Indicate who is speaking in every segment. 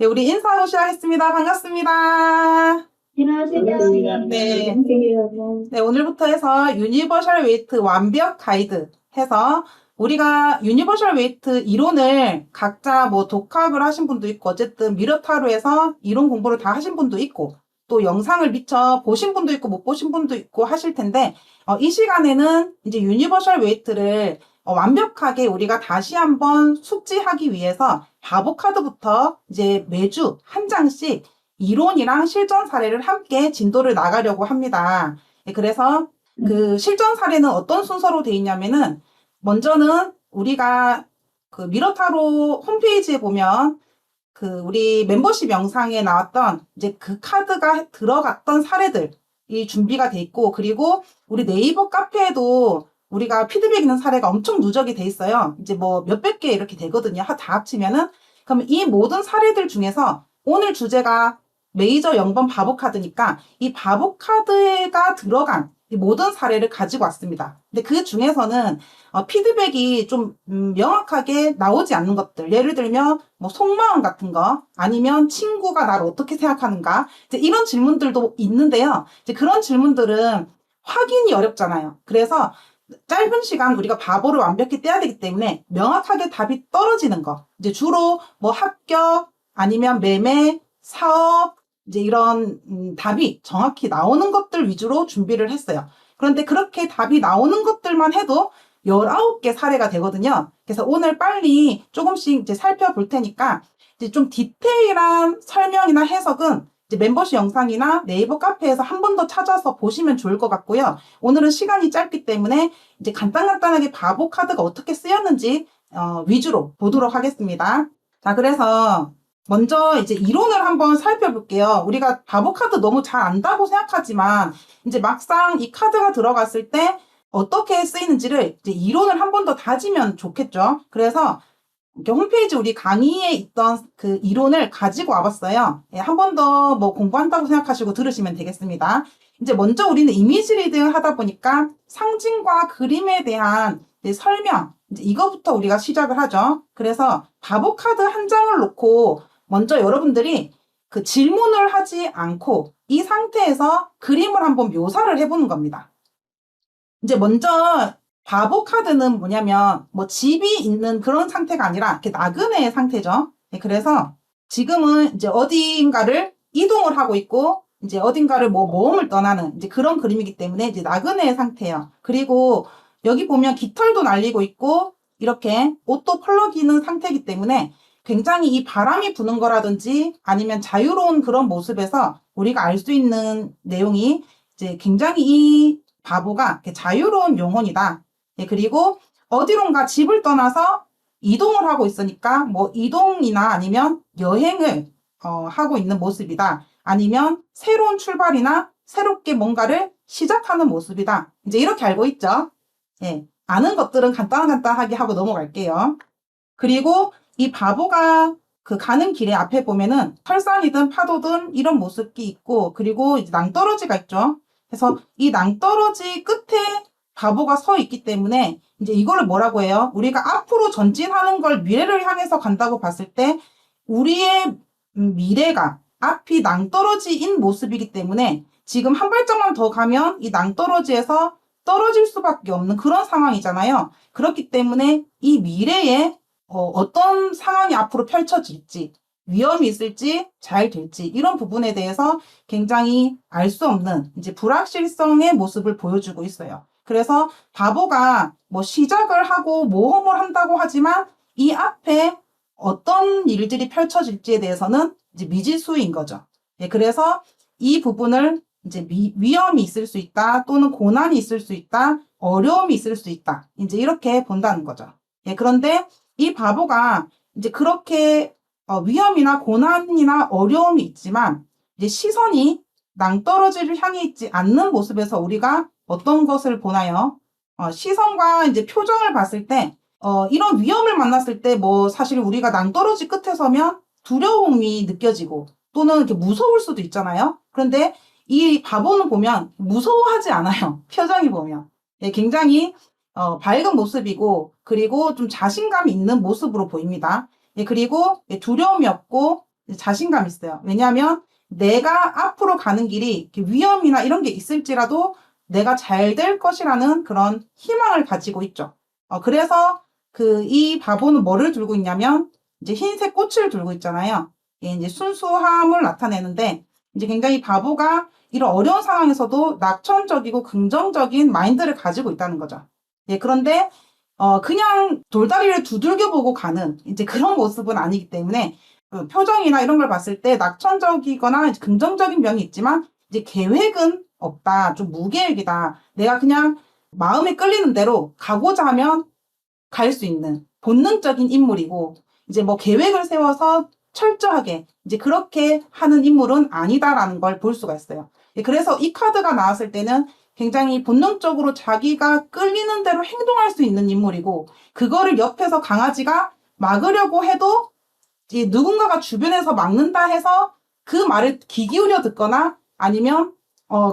Speaker 1: 네, 우리 인사하고 시작하겠습니다. 반갑습니다.
Speaker 2: 안녕하세요.
Speaker 1: 네. 네, 오늘부터 해서 유니버셜 웨이트 완벽 가이드 해서 우리가 유니버셜 웨이트 이론을 각자 뭐 독학을 하신 분도 있고 어쨌든 미러타로에서 이론 공부를 다 하신 분도 있고 또 영상을 미처 보신 분도 있고 못 보신 분도 있고 하실 텐데 이 시간에는 이제 유니버셜 웨이트를 완벽하게 우리가 다시 한번 숙지하기 위해서 바보 카드부터 이제 매주 한 장씩 이론이랑 실전 사례를 함께 진도를 나가려고 합니다. 그래서 그 실전 사례는 어떤 순서로 되어 있냐면은 먼저는 우리가 그 미러타로 홈페이지에 보면 그 우리 멤버십 영상에 나왔던 이제 그 카드가 들어갔던 사례들이 준비가 돼 있고 그리고 우리 네이버 카페에도 우리가 피드백 있는 사례가 엄청 누적이 돼 있어요. 이제 뭐 몇백 개 이렇게 되거든요. 다 합치면은. 그러면 이 모든 사례들 중에서 오늘 주제가 메이저 0번 바보 카드니까 이 바보 카드가 들어간 이 모든 사례를 가지고 왔습니다. 근데 그 중에서는 피드백이 좀 명확하게 나오지 않는 것들, 예를 들면 뭐 속마음 같은 거, 아니면 친구가 나를 어떻게 생각하는가, 이제 이런 질문들도 있는데요. 이제 그런 질문들은 확인이 어렵잖아요. 그래서 짧은 시간 우리가 바보를 완벽히 떼야 되기 때문에 명확하게 답이 떨어지는 거, 이제 주로 뭐 합격 아니면 매매, 사업, 이제 이런 답이 정확히 나오는 것들 위주로 준비를 했어요. 그런데 그렇게 답이 나오는 것들만 해도 19개 사례가 되거든요. 그래서 오늘 빨리 조금씩 이제 살펴볼 테니까 이제 좀 디테일한 설명이나 해석은 이제 멤버십 영상이나 네이버 카페에서 한 번 더 찾아서 보시면 좋을 것 같고요. 오늘은 시간이 짧기 때문에 이제 간단하게 바보 카드가 어떻게 쓰였는지 위주로 보도록 하겠습니다. 자, 그래서 먼저 이제 이론을 한번 살펴볼게요. 우리가 바보 카드 너무 잘 안다고 생각하지만 이제 막상 이 카드가 들어갔을 때 어떻게 쓰이는지를 이제 이론을 한 번 더 다지면 좋겠죠. 그래서 이렇게 홈페이지 우리 강의에 있던 그 이론을 가지고 와봤어요. 예, 한 번 더 뭐 공부한다고 생각하시고 들으시면 되겠습니다. 이제 먼저 우리는 이미지 리딩을 하다 보니까 상징과 그림에 대한 설명, 이제 이거부터 우리가 시작을 하죠. 그래서 바보 카드 한 장을 놓고 먼저 여러분들이 그 질문을 하지 않고 이 상태에서 그림을 한번 묘사를 해보는 겁니다. 이제 먼저 바보 카드는 뭐냐면 뭐 집이 있는 그런 상태가 아니라 이렇게 나그네의 상태죠. 네, 그래서 지금은 이제 어딘가를 이동을 하고 있고 이제 어딘가를 뭐 모험을 떠나는 이제 그런 그림이기 때문에 이제 나그네의 상태예요. 그리고 여기 보면 깃털도 날리고 있고 이렇게 옷도 펄럭이는 상태이기 때문에 굉장히 이 바람이 부는 거라든지 아니면 자유로운 그런 모습에서 우리가 알 수 있는 내용이 이제 굉장히 이 바보가 자유로운 영혼이다. 예, 그리고 어디론가 집을 떠나서 이동을 하고 있으니까 뭐 이동이나 아니면 여행을 하고 있는 모습이다. 아니면 새로운 출발이나 새롭게 뭔가를 시작하는 모습이다. 이제 이렇게 알고 있죠. 예, 아는 것들은 간단하게 하고 넘어갈게요. 그리고 이 바보가 그 가는 길에 앞에 보면은 설산이든 파도든 이런 모습이 있고 그리고 이제 낭떠러지가 있죠. 그래서 이 낭떠러지 끝에 바보가 서 있기 때문에 이제 이거를 뭐라고 해요? 우리가 앞으로 전진하는 걸 미래를 향해서 간다고 봤을 때 우리의 미래가 앞이 낭떠러지인 모습이기 때문에 지금 한 발짝만 더 가면 이 낭떠러지에서 떨어질 수밖에 없는 그런 상황이잖아요. 그렇기 때문에 이 미래에 어떤 상황이 앞으로 펼쳐질지, 위험이 있을지, 잘 될지, 이런 부분에 대해서 굉장히 알 수 없는 이제 불확실성의 모습을 보여주고 있어요. 그래서 바보가 뭐 시작을 하고 모험을 한다고 하지만 이 앞에 어떤 일들이 펼쳐질지에 대해서는 이제 미지수인 거죠. 예, 그래서 이 부분을 이제 위험이 있을 수 있다, 또는 고난이 있을 수 있다, 어려움이 있을 수 있다. 이제 이렇게 본다는 거죠. 예, 그런데 이 바보가 이제 그렇게 위험이나 고난이나 어려움이 있지만 이제 시선이 낭떠러지를 향해 있지 않는 모습에서 우리가 어떤 것을 보나요? 시선과 이제 표정을 봤을 때 이런 위험을 만났을 때 뭐 사실 우리가 낭떠러지 끝에 서면 두려움이 느껴지고 또는 이렇게 무서울 수도 있잖아요. 그런데 이 바보는 보면 무서워하지 않아요. 표정이 보면. 예, 굉장히 밝은 모습이고 그리고 좀 자신감 있는 모습으로 보입니다. 예, 그리고 두려움이 없고 자신감 있어요. 왜냐하면 내가 앞으로 가는 길이 위험이나 이런 게 있을지라도 내가 잘 될 것이라는 그런 희망을 가지고 있죠. 그래서 이 바보는 뭐를 들고 있냐면 이제 흰색 꽃을 들고 있잖아요. 예, 이제 순수함을 나타내는데 이제 굉장히 바보가 이런 어려운 상황에서도 낙천적이고 긍정적인 마인드를 가지고 있다는 거죠. 예, 그런데 그냥 돌다리를 두들겨 보고 가는 이제 그런 모습은 아니기 때문에 표정이나 이런 걸 봤을 때 낙천적이거나 긍정적인 면이 있지만 이제 계획은 없다. 좀 무계획이다. 내가 그냥 마음에 끌리는 대로 가고자 하면 갈 수 있는 본능적인 인물이고 이제 뭐 계획을 세워서 철저하게 이제 그렇게 하는 인물은 아니다라는 걸 볼 수가 있어요. 그래서 이 카드가 나왔을 때는 굉장히 본능적으로 자기가 끌리는 대로 행동할 수 있는 인물이고 그거를 옆에서 강아지가 막으려고 해도 누군가가 주변에서 막는다 해서 그 말을 귀 기울여 듣거나 아니면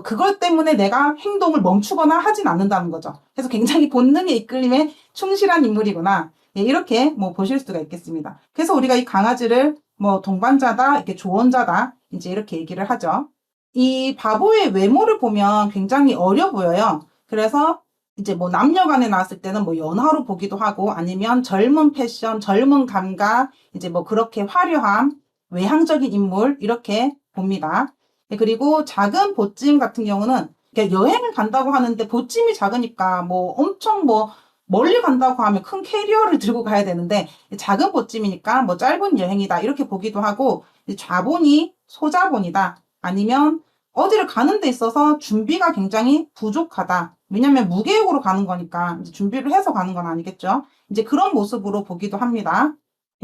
Speaker 1: 그것 때문에 내가 행동을 멈추거나 하진 않는다는 거죠. 그래서 굉장히 본능의 이끌림에 충실한 인물이구나. 예, 이렇게 뭐 보실 수가 있겠습니다. 그래서 우리가 이 강아지를 뭐 동반자다, 이렇게 조언자다, 이제 이렇게 얘기를 하죠. 이 바보의 외모를 보면 굉장히 어려 보여요. 그래서 이제 뭐 남녀간에 나왔을 때는 뭐 연하로 보기도 하고 아니면 젊은 패션, 젊은 감각, 이제 뭐 그렇게 화려함, 외향적인 인물 이렇게 봅니다. 그리고 작은 보찜 같은 경우는 여행을 간다고 하는데 보찜이 작으니까 뭐 엄청 뭐 멀리 간다고 하면 큰 캐리어를 들고 가야 되는데 작은 보찜이니까 뭐 짧은 여행이다 이렇게 보기도 하고 좌본이 소자본이다 아니면 어디를 가는 데 있어서 준비가 굉장히 부족하다. 왜냐면 무계획으로 가는 거니까 이제 준비를 해서 가는 건 아니겠죠. 이제 그런 모습으로 보기도 합니다.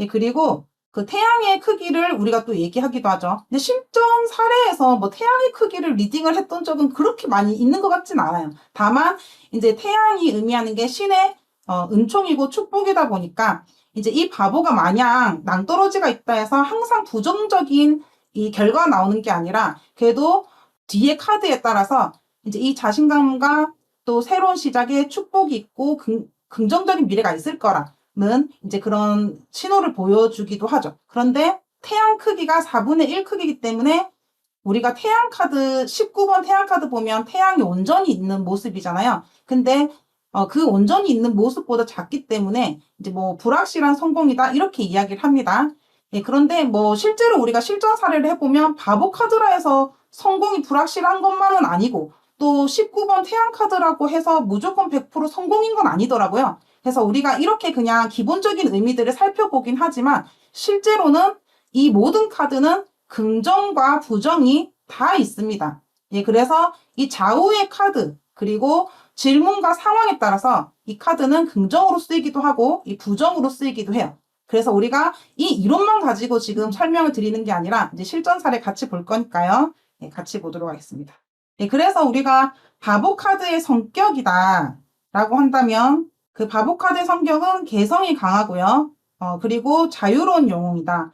Speaker 1: 그리고 그 태양의 크기를 우리가 또 얘기하기도 하죠. 근데 실전 사례에서 뭐 태양의 크기를 리딩을 했던 적은 그렇게 많이 있는 것 같진 않아요. 다만 이제 태양이 의미하는 게 신의 은총이고 축복이다 보니까 이제 이 바보가 마냥 낭떠러지가 있다 해서 항상 부정적인 이 결과가 나오는 게 아니라 그래도 뒤에 카드에 따라서 이제 이 자신감과 또 새로운 시작에 축복이 있고 긍정적인 미래가 있을 거라는 이제 그런 신호를 보여주기도 하죠. 그런데 태양 크기가 4분의 1 크기이기 때문에 우리가 태양 카드 19번 태양 카드 보면 태양이 온전히 있는 모습이잖아요. 근데 그 온전히 있는 모습보다 작기 때문에 이제 뭐 불확실한 성공이다 이렇게 이야기를 합니다. 예, 그런데 뭐 실제로 우리가 실전 사례를 해보면 바보 카드라 해서 성공이 불확실한 것만은 아니고 또 19번 태양 카드라고 해서 무조건 100% 성공인 건 아니더라고요. 그래서 우리가 이렇게 그냥 기본적인 의미들을 살펴보긴 하지만 실제로는 이 모든 카드는 긍정과 부정이 다 있습니다. 예, 그래서 이 좌우의 카드 그리고 질문과 상황에 따라서 이 카드는 긍정으로 쓰이기도 하고 이 부정으로 쓰이기도 해요. 그래서 우리가 이 이론만 가지고 지금 설명을 드리는 게 아니라 이제 실전 사례 같이 볼 거니까요. 예, 같이 보도록 하겠습니다. 예, 그래서 우리가 바보 카드의 성격이다 라고 한다면 그 바보 카드의 성격은 개성이 강하고요. 그리고 자유로운 영웅이다.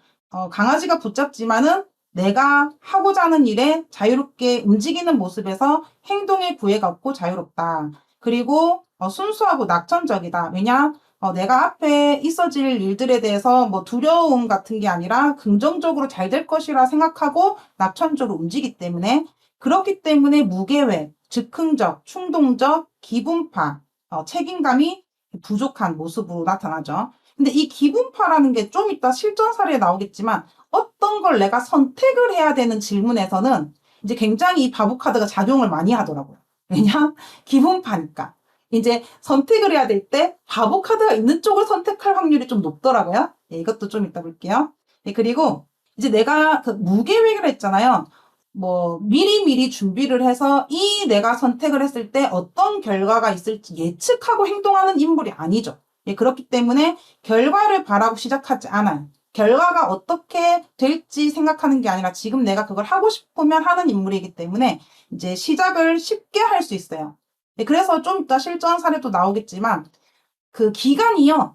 Speaker 1: 강아지가 붙잡지만은 내가 하고자 하는 일에 자유롭게 움직이는 모습에서 행동의 구애가 없고 자유롭다. 그리고 순수하고 낙천적이다. 왜냐? 내가 앞에 있어질 일들에 대해서 뭐 두려움 같은 게 아니라 긍정적으로 잘 될 것이라 생각하고 낙천적으로 움직이기 때문에 그렇기 때문에 무계획, 즉흥적, 충동적, 기분파, 책임감이 부족한 모습으로 나타나죠. 근데 이 기분파라는 게 좀 이따 실전 사례에 나오겠지만 어떤 걸 내가 선택을 해야 되는 질문에서는 이제 굉장히 이 바보 카드가 작용을 많이 하더라고요. 왜냐? 기분파니까. 이제 선택을 해야 될 때 바보 카드가 있는 쪽을 선택할 확률이 좀 높더라고요. 예, 이것도 좀 이따 볼게요. 예, 그리고 이제 내가 그 무계획을 했잖아요. 뭐 미리미리 준비를 해서 이 내가 선택을 했을 때 어떤 결과가 있을지 예측하고 행동하는 인물이 아니죠. 예, 그렇기 때문에 결과를 바라고 시작하지 않아요. 결과가 어떻게 될지 생각하는 게 아니라 지금 내가 그걸 하고 싶으면 하는 인물이기 때문에 이제 시작을 쉽게 할 수 있어요. 네, 그래서 좀 이따 실전 사례도 나오겠지만 그 기간이요.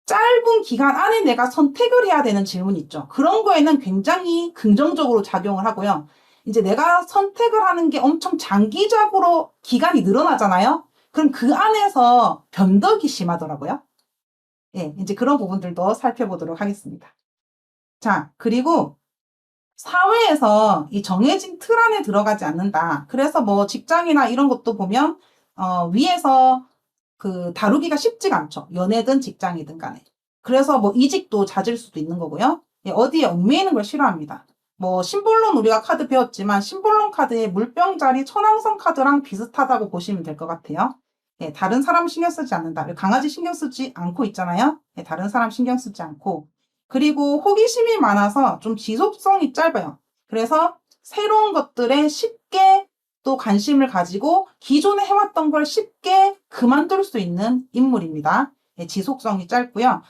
Speaker 1: 짧은 기간 안에 내가 선택을 해야 되는 질문이 있죠. 그런 거에는 굉장히 긍정적으로 작용을 하고요. 이제 내가 선택을 하는 게 엄청 장기적으로 기간이 늘어나잖아요. 그럼 그 안에서 변덕이 심하더라고요. 예, 이제 그런 부분들도 살펴보도록 하겠습니다. 자, 그리고 사회에서 이 정해진 틀 안에 들어가지 않는다. 그래서 뭐 직장이나 이런 것도 보면 위에서 그 다루기가 쉽지가 않죠. 연애든 직장이든 간에. 그래서 뭐 이직도 잦을 수도 있는 거고요. 예, 어디에 얽매이는 걸 싫어합니다. 뭐 심볼론 우리가 카드 배웠지만 심볼론 카드의 물병자리 천왕성 카드랑 비슷하다고 보시면 될 것 같아요. 예, 다른 사람 신경 쓰지 않는다. 강아지 신경 쓰지 않고 있잖아요. 예, 다른 사람 신경 쓰지 않고. 그리고 호기심이 많아서 좀 지속성이 짧아요. 그래서 새로운 것들에 쉽게 또 관심을 가지고 기존에 해왔던 걸 쉽게 그만둘 수 있는 인물입니다. 예, 지속성이 짧고요.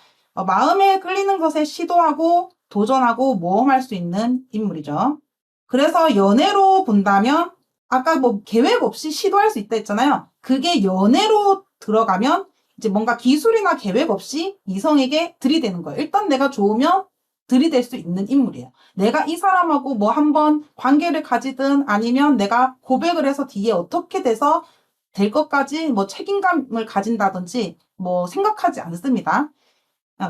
Speaker 1: 마음에 끌리는 것에 시도하고 도전하고 모험할 수 있는 인물이죠. 그래서 연애로 본다면 아까 뭐 계획 없이 시도할 수 있다 했잖아요. 그게 연애로 들어가면 이제 뭔가 기술이나 계획 없이 이성에게 들이대는 거예요. 일단 내가 좋으면 들이댈 수 있는 인물이에요. 내가 이 사람하고 뭐 한번 관계를 가지든 아니면 내가 고백을 해서 뒤에 어떻게 돼서 될 것까지 뭐 책임감을 가진다든지 뭐 생각하지 않습니다.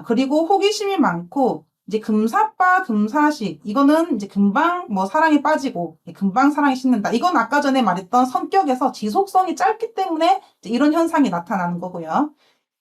Speaker 1: 그리고 호기심이 많고 이제 금사빠 금사식 이거는 이제 금방 뭐 사랑에 빠지고 금방 사랑에 식는다. 이건 아까 전에 말했던 성격에서 지속성이 짧기 때문에 이런 현상이 나타나는 거고요.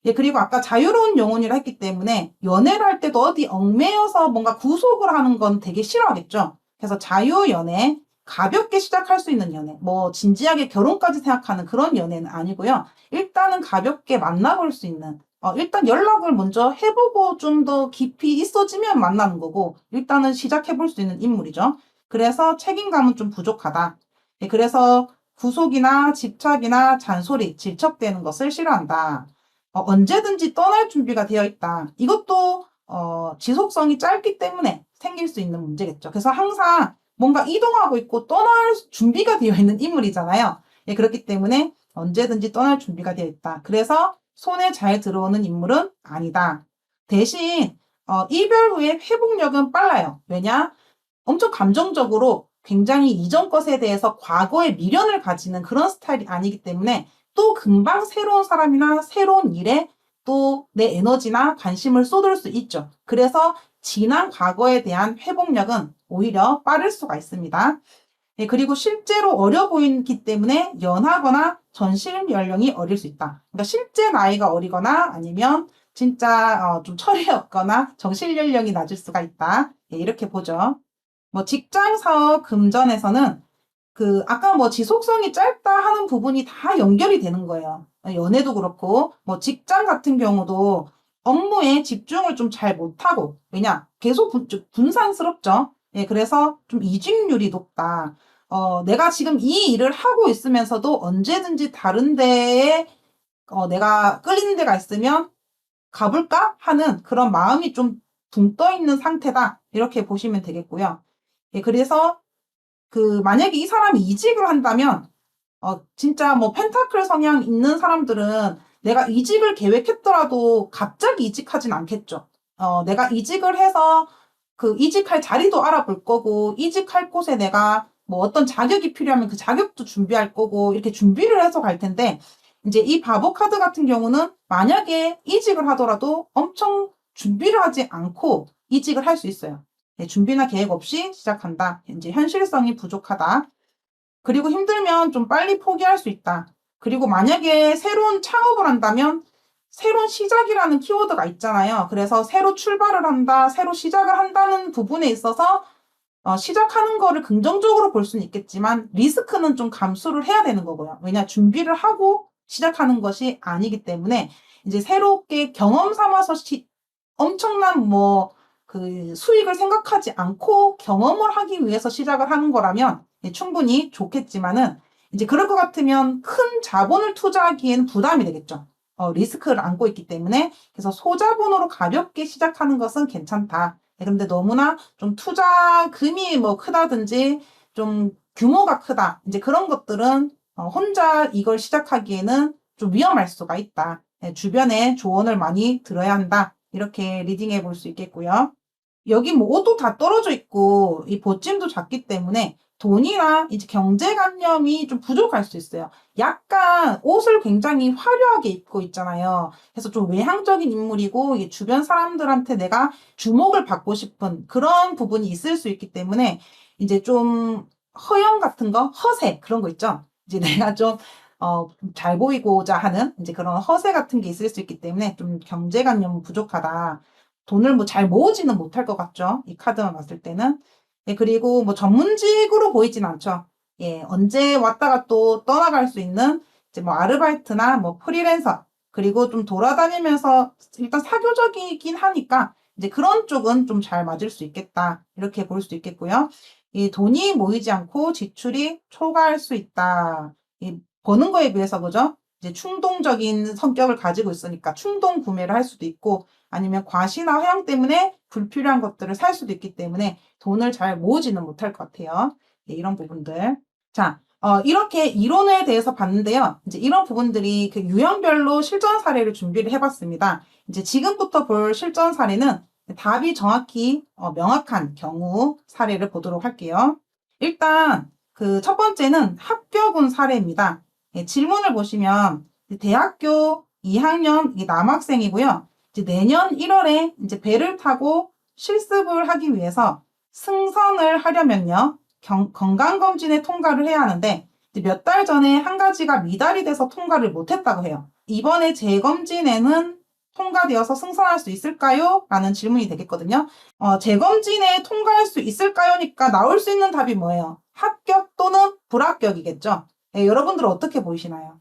Speaker 1: 예, 그리고 아까 자유로운 영혼이라 했기 때문에 연애를 할 때도 어디 얽매여서 뭔가 구속을 하는 건 되게 싫어하겠죠. 그래서 자유연애, 가볍게 시작할 수 있는 연애, 뭐 진지하게 결혼까지 생각하는 그런 연애는 아니고요. 일단은 가볍게 만나볼 수 있는 일단 연락을 먼저 해보고 좀 더 깊이 있어지면 만나는 거고 일단은 시작해볼 수 있는 인물이죠. 그래서 책임감은 좀 부족하다. 예, 그래서 구속이나 집착이나 잔소리, 질척대는 것을 싫어한다. 언제든지 떠날 준비가 되어 있다. 이것도 지속성이 짧기 때문에 생길 수 있는 문제겠죠. 그래서 항상 뭔가 이동하고 있고 떠날 준비가 되어 있는 인물이잖아요. 예, 그렇기 때문에 언제든지 떠날 준비가 되어 있다. 그래서 손에 잘 들어오는 인물은 아니다. 대신 이별 후에 회복력은 빨라요. 왜냐? 엄청 감정적으로 굉장히 이전 것에 대해서 과거의 미련을 가지는 그런 스타일이 아니기 때문에 또 금방 새로운 사람이나 새로운 일에 또 내 에너지나 관심을 쏟을 수 있죠. 그래서 지난 과거에 대한 회복력은 오히려 빠를 수가 있습니다. 네, 그리고 실제로 어려 보이기 때문에 연하거나 전실 연령이 어릴 수 있다. 그러니까 실제 나이가 어리거나 아니면 진짜 좀 철이 없거나 정실 연령이 낮을 수가 있다. 네, 이렇게 보죠. 뭐 직장 사업 금전에서는 그 아까 뭐 지속성이 짧다 하는 부분이 다 연결이 되는 거예요. 연애도 그렇고 뭐 직장 같은 경우도 업무에 집중을 좀 잘 못하고 왜냐 계속 분산스럽죠. 예, 그래서 좀 이직률이 높다. 내가 지금 이 일을 하고 있으면서도 언제든지 다른 데에 내가 끌리는 데가 있으면 가볼까 하는 그런 마음이 좀 붕 떠 있는 상태다. 이렇게 보시면 되겠고요. 예, 그래서 만약에 이 사람이 이직을 한다면, 진짜 뭐 펜타클 성향 있는 사람들은 내가 이직을 계획했더라도 갑자기 이직하진 않겠죠. 내가 이직을 해서 이직할 자리도 알아볼 거고, 이직할 곳에 내가 뭐 어떤 자격이 필요하면 그 자격도 준비할 거고, 이렇게 준비를 해서 갈 텐데, 이제 이 바보 카드 같은 경우는 만약에 이직을 하더라도 엄청 준비를 하지 않고 이직을 할 수 있어요. 네, 준비나 계획 없이 시작한다. 이제 현실성이 부족하다. 그리고 힘들면 좀 빨리 포기할 수 있다. 그리고 만약에 새로운 창업을 한다면 새로운 시작이라는 키워드가 있잖아요. 그래서 새로 출발을 한다, 새로 시작을 한다는 부분에 있어서 시작하는 거를 긍정적으로 볼 수는 있겠지만 리스크는 좀 감수를 해야 되는 거고요. 왜냐 준비를 하고 시작하는 것이 아니기 때문에 이제 새롭게 경험 삼아서 엄청난 뭐 수익을 생각하지 않고 경험을 하기 위해서 시작을 하는 거라면 충분히 좋겠지만은 이제 그럴 것 같으면 큰 자본을 투자하기에는 부담이 되겠죠. 리스크를 안고 있기 때문에 그래서 소자본으로 가볍게 시작하는 것은 괜찮다. 그런데 너무나 좀 투자금이 뭐 크다든지 좀 규모가 크다. 이제 그런 것들은 혼자 이걸 시작하기에는 좀 위험할 수가 있다. 주변에 조언을 많이 들어야 한다. 이렇게 리딩해 볼 수 있겠고요. 여기 뭐 옷도 다 떨어져 있고 이 보찜도 작기 때문에 돈이나 이제 경제관념이 좀 부족할 수 있어요. 약간 옷을 굉장히 화려하게 입고 있잖아요. 그래서 좀 외향적인 인물이고 이게 주변 사람들한테 내가 주목을 받고 싶은 그런 부분이 있을 수 있기 때문에 이제 좀 허영 같은 거, 허세 그런 거 있죠. 이제 내가 좀 잘 보이고자 하는 이제 그런 허세 같은 게 있을 수 있기 때문에 좀 경제관념은 부족하다. 돈을 뭐 잘 모으지는 못할 것 같죠. 이 카드만 봤을 때는. 예, 그리고 뭐 전문직으로 보이진 않죠. 예, 언제 왔다가 또 떠나갈 수 있는 이제 뭐 아르바이트나 뭐 프리랜서, 그리고 좀 돌아다니면서 일단 사교적이긴 하니까 이제 그런 쪽은 좀 잘 맞을 수 있겠다. 이렇게 볼 수 있겠고요. 이 돈이 모이지 않고 지출이 초과할 수 있다. 이 버는 거에 비해서 그죠? 이제 충동적인 성격을 가지고 있으니까 충동 구매를 할 수도 있고 아니면 과시나 허영 때문에 불필요한 것들을 살 수도 있기 때문에 돈을 잘 모으지는 못할 것 같아요. 네, 이런 부분들. 자, 이렇게 이론에 대해서 봤는데요. 이제 이런 부분들이 그 유형별로 실전 사례를 준비를 해봤습니다. 이제 지금부터 볼 실전 사례는 답이 정확히 명확한 경우 사례를 보도록 할게요. 일단 그 첫 번째는 합격운 사례입니다. 예, 질문을 보시면 대학교 2학년 남학생이고요. 이제 내년 1월에 이제 배를 타고 실습을 하기 위해서 승선을 하려면요. 건강검진에 통과를 해야 하는데 몇 달 전에 한 가지가 미달이 돼서 통과를 못했다고 해요. 이번에 재검진에는 통과되어서 승선할 수 있을까요? 라는 질문이 되겠거든요. 재검진에 통과할 수 있을까요?니까 나올 수 있는 답이 뭐예요? 합격 또는 불합격이겠죠. 네, 여러분들은 어떻게 보이시나요?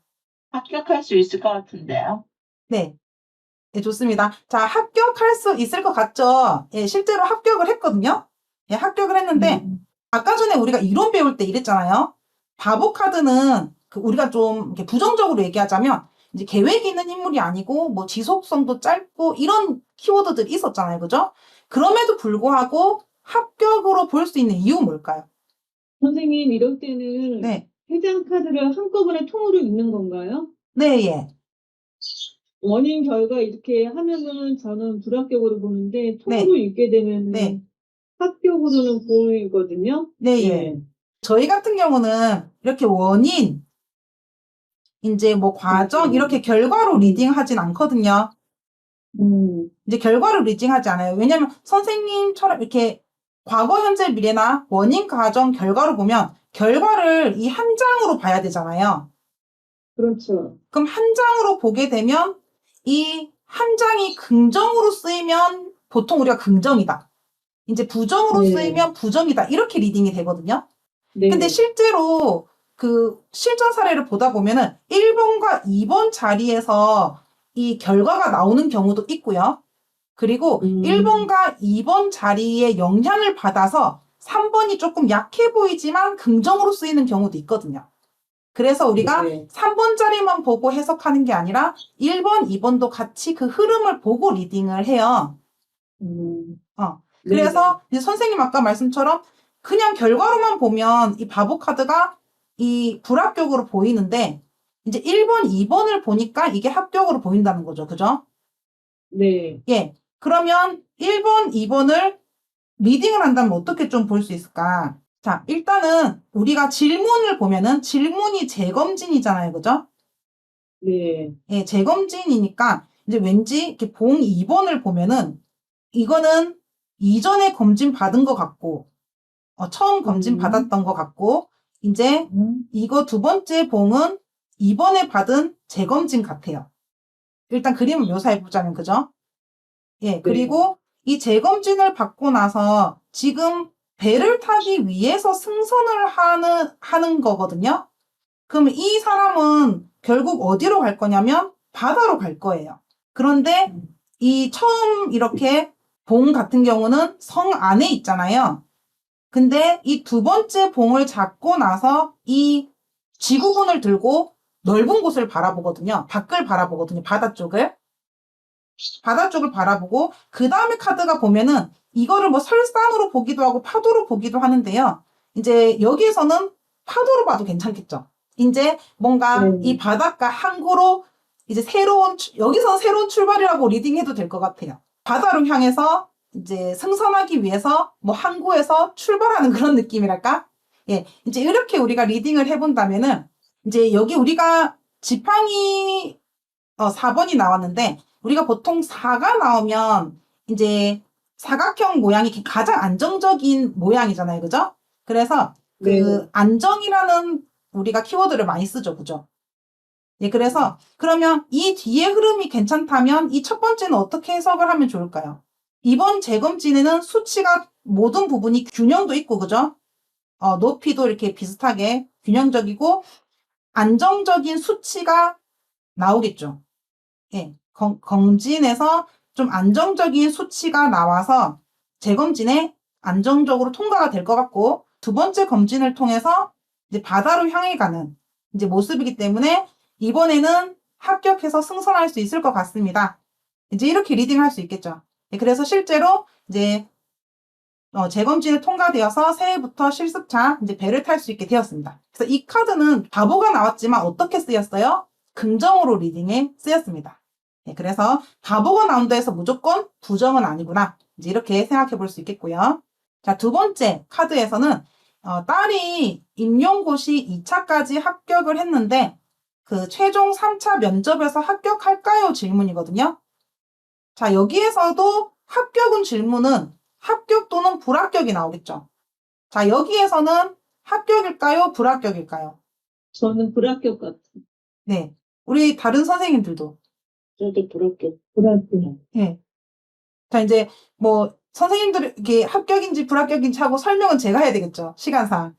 Speaker 2: 합격할 수 있을 것 같은데요.
Speaker 1: 네. 네, 좋습니다. 자, 합격할 수 있을 것 같죠? 예, 실제로 합격을 했거든요. 예, 합격을 했는데, 아까 전에 우리가 이론 배울 때 이랬잖아요. 바보 카드는 우리가 좀 이렇게 부정적으로 얘기하자면, 이제 계획이 있는 인물이 아니고, 뭐 지속성도 짧고, 이런 키워드들이 있었잖아요. 그죠? 그럼에도 불구하고 합격으로 볼 수 있는 이유 뭘까요?
Speaker 3: 선생님, 이럴 때는
Speaker 1: 네.
Speaker 3: 해당 카드를 한꺼번에 통으로 읽는 건가요?
Speaker 1: 네, 예.
Speaker 3: 원인 결과 이렇게 하면은 저는 불합격으로 보는데
Speaker 1: 네.
Speaker 3: 통으로 읽게 되면
Speaker 1: 네.
Speaker 3: 합격으로는 보이거든요.
Speaker 1: 네, 예. 저희 같은 경우는 이렇게 원인, 이제 뭐 과정, 이렇게 결과로 리딩하진 않거든요. 이제 결과로 리딩하지 않아요. 왜냐면 선생님처럼 이렇게 과거, 현재, 미래나 원인, 과정, 결과로 보면 결과를 이 한 장으로 봐야 되잖아요.
Speaker 3: 그렇죠.
Speaker 1: 그럼 한 장으로 보게 되면 이 한 장이 긍정으로 쓰이면 보통 우리가 긍정이다. 이제 부정으로
Speaker 3: 네.
Speaker 1: 쓰이면 부정이다. 이렇게 리딩이 되거든요.
Speaker 3: 네.
Speaker 1: 근데 실제로 그 실전 사례를 보다 보면은 1번과 2번 자리에서 이 결과가 나오는 경우도 있고요. 그리고 1번과 2번 자리에 영향을 받아서 3번이 조금 약해 보이지만 긍정으로 쓰이는 경우도 있거든요. 그래서 우리가
Speaker 3: 네.
Speaker 1: 3번 자리만 보고 해석하는 게 아니라 1번, 2번도 같이 그 흐름을 보고 리딩을 해요. 그래서 이제 선생님 아까 말씀처럼 그냥 결과로만 보면 이 바보 카드가 이 불합격으로 보이는데 이제 1번, 2번을 보니까 이게 합격으로 보인다는 거죠. 그죠?
Speaker 3: 네.
Speaker 1: 예. 그러면 1번, 2번을 리딩을 한다면 어떻게 좀 볼 수 있을까? 자, 일단은 우리가 질문을 보면은 질문이 재검진이잖아요. 그죠?
Speaker 3: 네.
Speaker 1: 예, 재검진이니까 이제 왠지 이렇게 봉 2번을 보면은 이거는 이전에 검진 받은 것 같고, 처음 검진 받았던 것 같고, 이제 이거 두 번째 봉은 이번에 받은 재검진 같아요. 일단 그림을 묘사해보자면, 그죠? 예, 그리고 이 재검진을 받고 나서 지금 배를 타기 위해서 승선을 하는 거거든요. 그럼 이 사람은 결국 어디로 갈 거냐면 바다로 갈 거예요. 그런데 이 처음 이렇게 봉 같은 경우는 성 안에 있잖아요. 근데 이 두 번째 봉을 잡고 나서 이 지구본을 들고 넓은 곳을 바라보거든요. 밖을 바라보거든요. 바다 쪽을. 바다 쪽을 바라보고 그 다음에 카드가 보면은 이거를 뭐 설산으로 보기도 하고 파도로 보기도 하는데요. 이제 여기에서는 파도로 봐도 괜찮겠죠. 이제 뭔가 이 바닷가 항구로 이제 여기서 새로운 출발이라고 리딩해도 될 것 같아요. 바다로 향해서 이제 승선하기 위해서 뭐 항구에서 출발하는 그런 느낌이랄까? 예, 이제 이렇게 우리가 리딩을 해본다면은, 이제 여기 우리가 지팡이 4번이 나왔는데, 우리가 보통 4가 나오면, 이제 사각형 모양이 가장 안정적인 모양이잖아요. 그죠? 그래서 그
Speaker 3: 네.
Speaker 1: 안정이라는 우리가 키워드를 많이 쓰죠. 그죠? 예, 그래서 그러면 이 뒤에 흐름이 괜찮다면 이 첫 번째는 어떻게 해석을 하면 좋을까요? 이번 재검진에는 수치가 모든 부분이 균형도 있고, 그죠? 높이도 이렇게 비슷하게 균형적이고 안정적인 수치가 나오겠죠. 예, 검진에서 좀 안정적인 수치가 나와서 재검진에 안정적으로 통과가 될 것 같고, 두 번째 검진을 통해서 이제 바다로 향해 가는 이제 모습이기 때문에 이번에는 합격해서 승선할 수 있을 것 같습니다. 이제 이렇게 리딩할 수 있겠죠. 예, 그래서 실제로 이제 재검진을 통과되어서 새해부터 실습차 이제 배를 탈 수 있게 되었습니다. 그래서 이 카드는 바보가 나왔지만 어떻게 쓰였어요? 긍정으로 리딩에 쓰였습니다. 네, 그래서 바보가 나온다 해서 무조건 부정은 아니구나. 이제 이렇게 생각해 볼 수 있겠고요. 자, 두 번째 카드에서는 딸이 임용고시 2차까지 합격을 했는데 그 최종 3차 면접에서 합격할까요? 질문이거든요. 자, 여기에서도 합격은 질문은 합격 또는 불합격이 나오겠죠. 자, 여기에서는 합격일까요? 불합격일까요?
Speaker 3: 저는 불합격 같아요.
Speaker 1: 네. 우리 다른 선생님들도.
Speaker 2: 저도 불합격.
Speaker 3: 불합격.
Speaker 1: 예. 자, 이제 뭐 선생님들 이게 합격인지 불합격인지 하고 설명은 제가 해야 되겠죠. 시간상.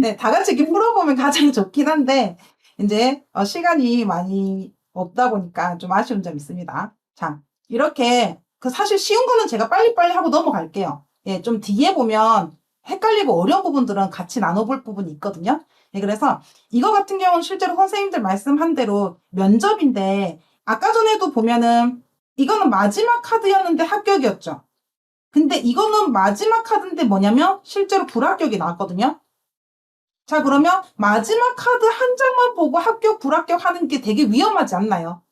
Speaker 1: 네, 다 같이 이렇게 풀어보면 가장 좋긴 한데 이제 시간이 많이 없다 보니까 좀 아쉬운 점이 있습니다. 자, 이렇게 그 사실 쉬운 거는 제가 빨리빨리 하고 넘어갈게요. 예, 좀 뒤에 보면 헷갈리고 어려운 부분들은 같이 나눠볼 부분이 있거든요. 예, 그래서 이거 같은 경우는 실제로 선생님들 말씀한 대로 면접인데 아까 전에도 보면은 이거는 마지막 카드였는데 합격이었죠. 근데 이거는 마지막 카드인데 뭐냐면 실제로 불합격이 나왔거든요. 자, 그러면 마지막 카드 한 장만 보고 합격, 불합격 하는 게 되게 위험하지 않나요?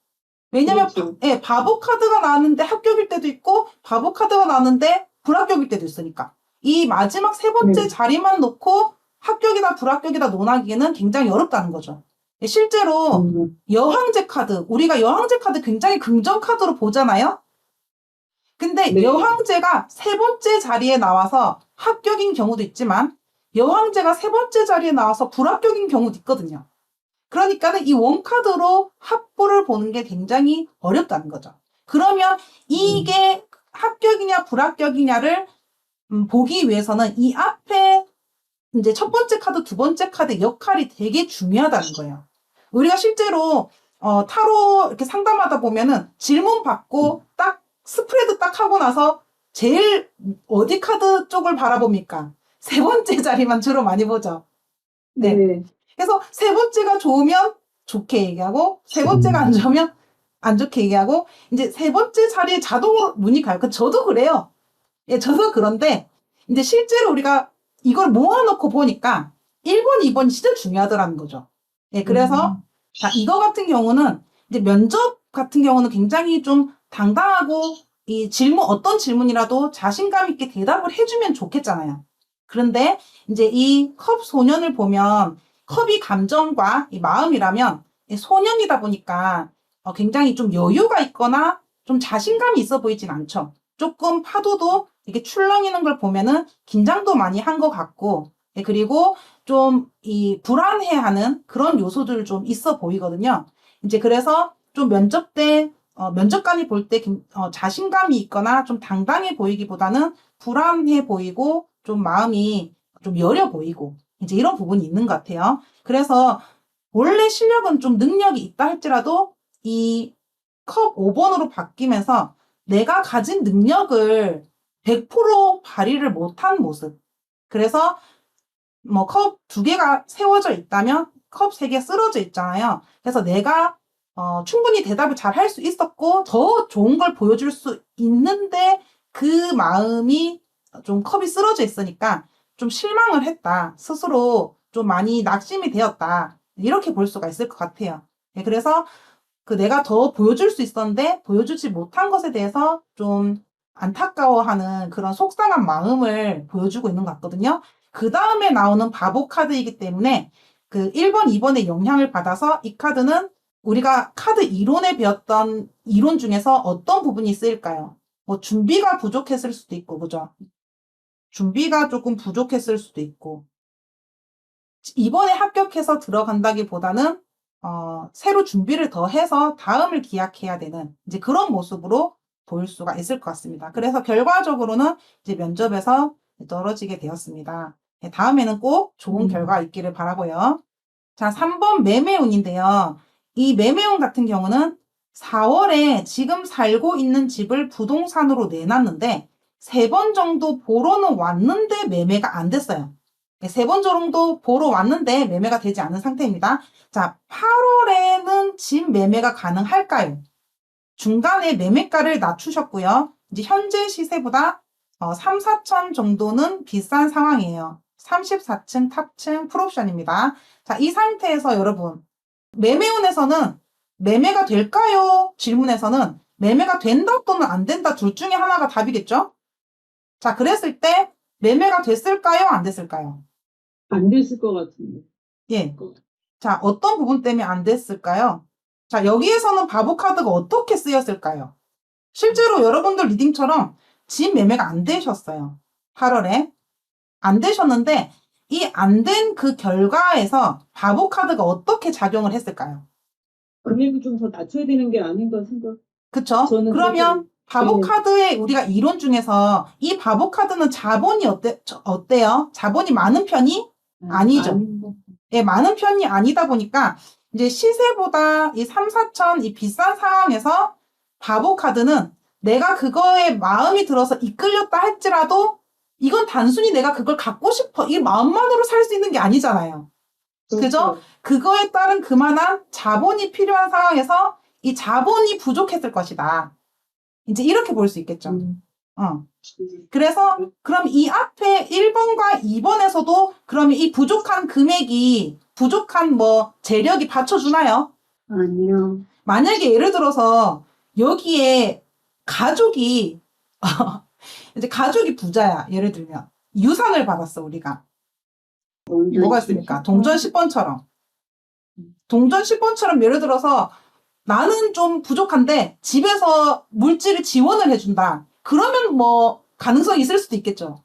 Speaker 1: 왜냐면
Speaker 3: 그렇죠.
Speaker 1: 예, 바보 카드가 나왔는데 합격일 때도 있고 바보 카드가 나왔는데 불합격일 때도 있으니까. 이 마지막 세 번째
Speaker 3: 네.
Speaker 1: 자리만 놓고 합격이다 불합격이다 논하기에는 굉장히 어렵다는 거죠. 예, 실제로 여황제 카드, 우리가 여황제 카드 굉장히 긍정 카드로 보잖아요. 근데
Speaker 3: 네.
Speaker 1: 여황제가 세 번째 자리에 나와서 합격인 경우도 있지만 여황제가 세 번째 자리에 나와서 불합격인 경우도 있거든요. 그러니까는 이 원카드로 합부를 보는 게 굉장히 어렵다는 거죠. 그러면 이게 합격이냐 불합격이냐를 보기 위해서는 이 앞에 이제 첫 번째 카드, 두 번째 카드 역할이 되게 중요하다는 거예요. 우리가 실제로 타로 이렇게 상담하다 보면은 질문 받고 딱 스프레드 딱 하고 나서 제일 어디 카드 쪽을 바라봅니까? 세 번째 자리만 주로 많이 보죠. 네.
Speaker 3: 네.
Speaker 1: 그래서 세 번째가 좋으면 좋게 얘기하고 세 번째가 안 좋으면 안 좋게 얘기하고 이제 세 번째 자리에 자동으로 눈이 가요. 저도 그래요. 예, 저도 그런데 이제 실제로 우리가 이걸 모아놓고 보니까 1번, 2번이 진짜 중요하더라는 거죠. 예, 그래서 자, 이거 같은 경우는 이제 면접 같은 경우는 굉장히 좀 당당하고 이 질문, 어떤 질문이라도 자신감 있게 대답을 해주면 좋겠잖아요. 그런데 이제 이 컵 소년을 보면 컵이 감정과 이 마음이라면 이 소년이다 보니까 굉장히 좀 여유가 있거나 좀 자신감이 있어 보이진 않죠. 조금 파도도 이렇게 출렁이는 걸 보면은 긴장도 많이 한 것 같고, 예, 그리고 좀 이 불안해하는 그런 요소들 좀 있어 보이거든요. 이제 그래서 좀 면접 때, 면접관이 볼 때 자신감이 있거나 좀 당당해 보이기보다는 불안해 보이고 좀 마음이 좀 여려 보이고 이제 이런 부분이 있는 것 같아요. 그래서 원래 실력은 좀 능력이 있다 할지라도 이 컵 5번으로 바뀌면서 내가 가진 능력을 100% 발휘를 못한 모습. 그래서 뭐 컵 2개가 세워져 있다면 컵 3개 쓰러져 있잖아요. 그래서 내가 충분히 대답을 잘 할 수 있었고 더 좋은 걸 보여줄 수 있는데 그 마음이 좀 컵이 쓰러져 있으니까 좀 실망을 했다. 스스로 좀 많이 낙심이 되었다. 이렇게 볼 수가 있을 것 같아요. 네, 그래서 그 내가 더 보여줄 수 있었는데 보여주지 못한 것에 대해서 좀 안타까워하는 그런 속상한 마음을 보여주고 있는 것 같거든요. 그 다음에 나오는 바보 카드이기 때문에 그 1번, 2번의 영향을 받아서 이 카드는 우리가 카드 이론에 배웠던 이론 중에서 어떤 부분이 쓰일까요? 뭐 준비가 부족했을 수도 있고, 그죠? 준비가 조금 부족했을 수도 있고, 이번에 합격해서 들어간다기보다는 새로 준비를 더 해서 다음을 기약해야 되는 이제 그런 모습으로 보일 수가 있을 것 같습니다. 그래서 결과적으로는 이제 면접에서 떨어지게 되었습니다. 다음에는 꼭 좋은 결과 있기를 바라고요. 자, 3번 매매운인데요. 이 매매운 같은 경우는 4월에 지금 살고 있는 집을 부동산으로 내놨는데 3번 정도 보러는 왔는데 매매가 안 됐어요. 3번 정도 보러 왔는데 매매가 되지 않은 상태입니다. 자, 8월에는 집 매매가 가능할까요? 중간에 매매가를 낮추셨고요. 이제 현재 시세보다 3, 4천 정도는 비싼 상황이에요. 34층 탑층 풀옵션입니다. 자, 이 상태에서 여러분, 매매운에서는 매매가 될까요? 질문에서는 매매가 된다 또는 안 된다 둘 중에 하나가 답이겠죠? 자, 그랬을 때 매매가 됐을까요? 안 됐을까요?
Speaker 3: 안 됐을 것 같은데.
Speaker 1: 예. 자, 어떤 부분 때문에 안 됐을까요? 자, 여기에서는 바보 카드가 어떻게 쓰였을까요? 실제로 여러분들 리딩처럼 집 매매가 안 되셨어요. 8월에. 안 되셨는데 이 안 된 그 결과에서 바보 카드가 어떻게 작용을 했을까요?
Speaker 3: 금액을 좀 더 낮춰야 되는 게 아닌가 생각.
Speaker 1: 그쵸?
Speaker 3: 저는
Speaker 1: 그러면 바보
Speaker 3: 네.
Speaker 1: 카드의 우리가 이론 중에서 이 바보 카드는 자본이 어때요? 자본이 많은 편이 아니죠.
Speaker 3: 아닌 것.
Speaker 1: 예, 많은 편이 아니다 보니까 이제 시세보다 이 3, 4천 이 비싼 상황에서 바보 카드는 내가 그거에 마음이 들어서 이끌렸다 할지라도 이건 단순히 내가 그걸 갖고 싶어 이 마음만으로 살 수 있는 게 아니잖아요. 그죠? 그거에 따른 그만한 자본이 필요한 상황에서 이 자본이 부족했을 것이다. 이제 이렇게 볼 수 있겠죠. 그래서 그럼 이 앞에 1번과 2번에서도 그러면 이 부족한 금액이 부족한 뭐 재력이 받쳐주나요?
Speaker 3: 아니요.
Speaker 1: 만약에 예를 들어서 여기에 가족이 이제 가족이 부자야. 예를 들면 유산을 받았어 우리가. 뭐가 있습니까? 동전 10번처럼. 동전 10번처럼 예를 들어서 나는 좀 부족한데 집에서 물질을 지원을 해준다. 그러면 뭐 가능성이 있을 수도 있겠죠.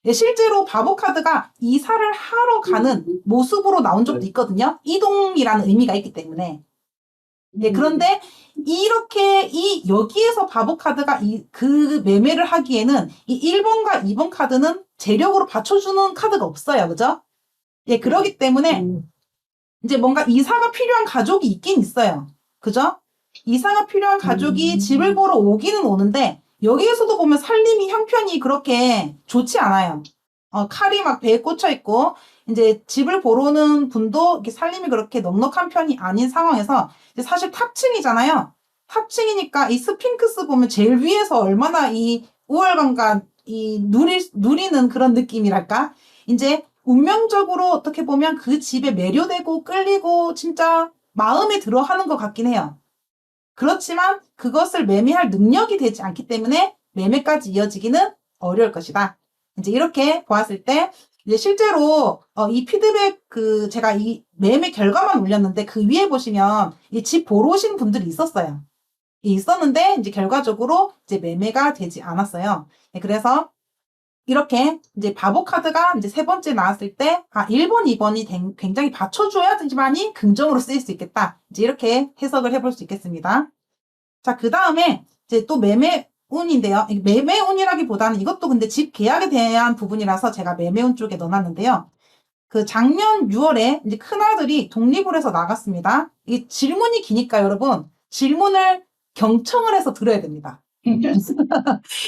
Speaker 1: 예, 실제로 바보 카드가 이사를 하러 가는 모습으로 나온 적도 있거든요. 이동이라는 의미가 있기 때문에. 예, 그런데 이렇게 여기에서 바보 카드가 그 매매를 하기에는 이 1번과 2번 카드는 재력으로 받쳐주는 카드가 없어요. 그죠? 예, 그러기 때문에 이제 뭔가 이사가 필요한 가족이 있긴 있어요. 그죠? 이사가 필요한 가족이 집을 보러 오기는 오는데 여기에서도 보면 살림이 형편이 그렇게 좋지 않아요. 칼이 막 배에 꽂혀 있고 이제 집을 보러 오는 분도 이렇게 살림이 그렇게 넉넉한 편이 아닌 상황에서 이제 사실 탑층이잖아요. 탑층이니까 이 스핑크스 보면 제일 위에서 얼마나 이 우월감과 이 누리는 그런 느낌이랄까? 이제 운명적으로 어떻게 보면 그 집에 매료되고 끌리고 진짜 마음에 들어 하는 것 같긴 해요. 그렇지만 그것을 매매할 능력이 되지 않기 때문에 매매까지 이어지기는 어려울 것이다. 이제 이렇게 보았을 때 이제 실제로 이 피드백 제가 이 매매 결과만 올렸는데 그 위에 보시면 이 집 보러 오신 분들이 있었어요. 있었는데 이제 결과적으로 이제 매매가 되지 않았어요. 그래서 이렇게 이제 바보 카드가 이제 3번째 나왔을 때 1번, 2번이 굉장히 받쳐줘야지만이 긍정으로 쓰일 수 있겠다. 이제 이렇게 해석을 해볼 수 있겠습니다. 자, 그 다음에 이제 또 매매운인데요. 매매운이라기보다는 이것도 근데 집 계약에 대한 부분이라서 제가 매매운 쪽에 넣어놨는데요. 그 작년 6월에 이제 큰아들이 독립을 해서 나갔습니다. 이게 질문이 기니까 여러분 질문을 경청을 해서 들어야 됩니다.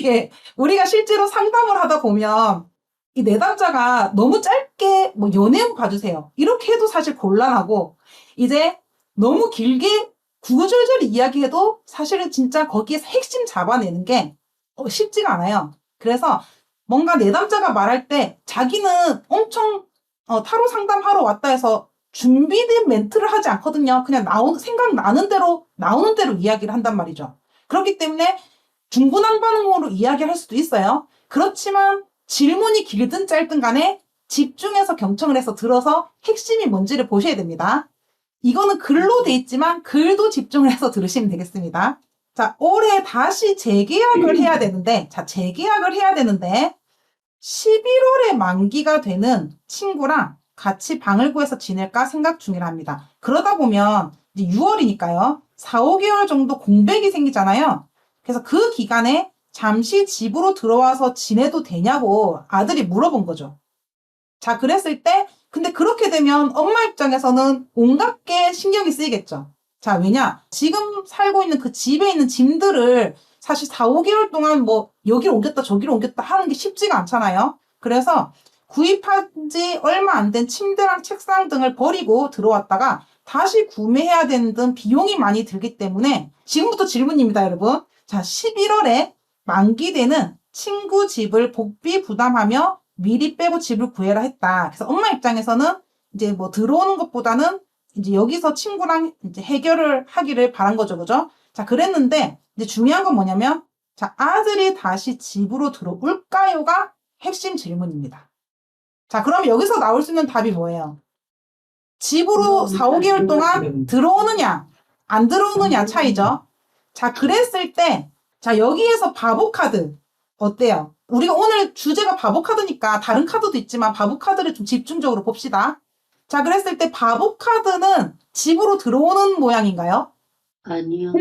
Speaker 1: 예, 우리가 실제로 상담을 하다 보면 이 내담자가 너무 짧게 뭐 연애운 봐주세요. 이렇게 해도 사실 곤란하고 이제 너무 길게 구구절절 이야기해도 사실은 진짜 거기에서 핵심 잡아내는 게 쉽지가 않아요. 그래서 뭔가 내담자가 말할 때 자기는 엄청 타로 상담하러 왔다 해서 준비된 멘트를 하지 않거든요. 그냥 생각나는 대로 나오는 대로 이야기를 한단 말이죠. 그렇기 때문에 중구난방으로 이야기할 수도 있어요. 그렇지만 질문이 길든 짧든 간에 집중해서 경청을 해서 들어서 핵심이 뭔지를 보셔야 됩니다. 이거는 글로 돼 있지만 글도 집중을 해서 들으시면 되겠습니다. 자, 올해 다시 재계약을 해야 되는데, 11월에 만기가 되는 친구랑 같이 방을 구해서 지낼까 생각 중이랍니다. 그러다 보면 이제 6월이니까요. 4, 5개월 정도 공백이 생기잖아요. 그래서 그 기간에 잠시 집으로 들어와서 지내도 되냐고 아들이 물어본 거죠. 자, 그랬을 때, 근데 그렇게 되면 엄마 입장에서는 온갖 게 신경이 쓰이겠죠. 자, 왜냐? 지금 살고 있는 그 집에 있는 짐들을 사실 4, 5개월 동안 뭐 여기로 옮겼다 저기로 옮겼다 하는 게 쉽지가 않잖아요. 그래서 구입한 지 얼마 안 된 침대랑 책상 등을 버리고 들어왔다가 다시 구매해야 되는 등 비용이 많이 들기 때문에 지금부터 질문입니다, 여러분. 자, 11월에 만기되는 친구 집을 복비 부담하며 미리 빼고 집을 구해라 했다. 그래서 엄마 입장에서는 이제 뭐 들어오는 것보다는 이제 여기서 친구랑 이제 해결을 하기를 바란 거죠. 그죠? 자, 그랬는데 이제 중요한 건 뭐냐면 자, 아들이 다시 집으로 들어올까요가 핵심 질문입니다. 자, 그럼 여기서 나올 수 있는 답이 뭐예요? 집으로 4, 5개월 동안 들어오느냐, 안 들어오느냐 차이죠. 자, 그랬을 때, 자, 여기에서 바보 카드, 어때요? 우리가 오늘 주제가 바보 카드니까 다른 카드도 있지만 바보 카드를 좀 집중적으로 봅시다. 자, 그랬을 때 바보 카드는 집으로 들어오는 모양인가요?
Speaker 4: 아니요.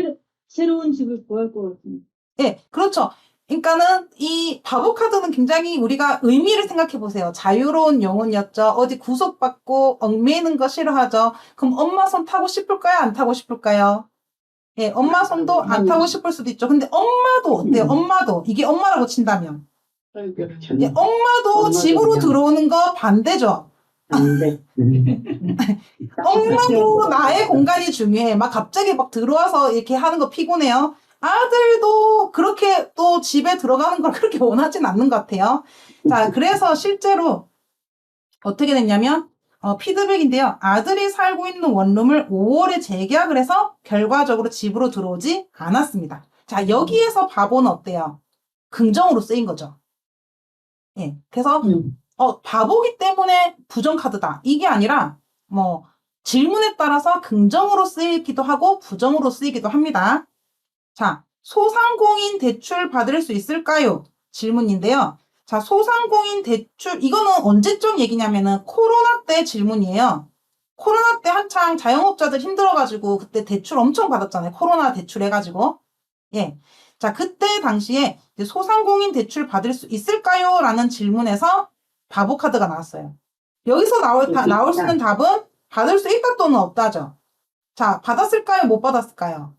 Speaker 3: 새로운 집을 구할 것 같은데.
Speaker 1: 예, 그렇죠. 그러니까는 이 바보 카드는 굉장히 우리가 의미를 생각해 보세요. 자유로운 영혼이었죠. 어디 구속받고 얽매이는 거 싫어하죠. 그럼 엄마 손 타고 싶을까요? 안 타고 싶을까요? 예, 엄마 손도 안 타고 싶을 수도 있죠. 근데 엄마도 어때요? 엄마도 이게 엄마라고 친다면
Speaker 4: 그렇죠.
Speaker 1: 예, 엄마도
Speaker 4: 엄마도
Speaker 1: 집으로
Speaker 4: 그냥-
Speaker 1: 들어오는 거 반대죠.
Speaker 4: 네.
Speaker 1: 엄마도 나의 공간이 중요해. 막 갑자기 막 들어와서 이렇게 하는 거 피곤해요. 아들도 그렇게 또 집에 들어가는 걸 그렇게 원하진 않는 것 같아요. 자, 그래서 실제로 어떻게 됐냐면, 피드백인데요. 아들이 살고 있는 원룸을 5월에 재계약을 해서 결과적으로 집으로 들어오지 않았습니다. 자, 여기에서 바보는 어때요? 긍정으로 쓰인 거죠. 예. 그래서 바보기 때문에 부정카드다. 이게 아니라, 뭐, 질문에 따라서 긍정으로 쓰이기도 하고, 부정으로 쓰이기도 합니다. 자, 소상공인 대출 받을 수 있을까요? 질문인데요. 자, 소상공인 대출, 이거는 언제적 얘기냐면은 코로나 때 질문이에요. 코로나 때 한창 자영업자들 힘들어가지고 그때 대출 엄청 받았잖아요. 코로나 대출 해가지고. 예. 자, 그때 당시에 이제 소상공인 대출 받을 수 있을까요? 라는 질문에서 바보 카드가 나왔어요. 여기서 나올 수 있는 답은 받을 수 있다 또는 없다죠. 자, 받았을까요? 못 받았을까요?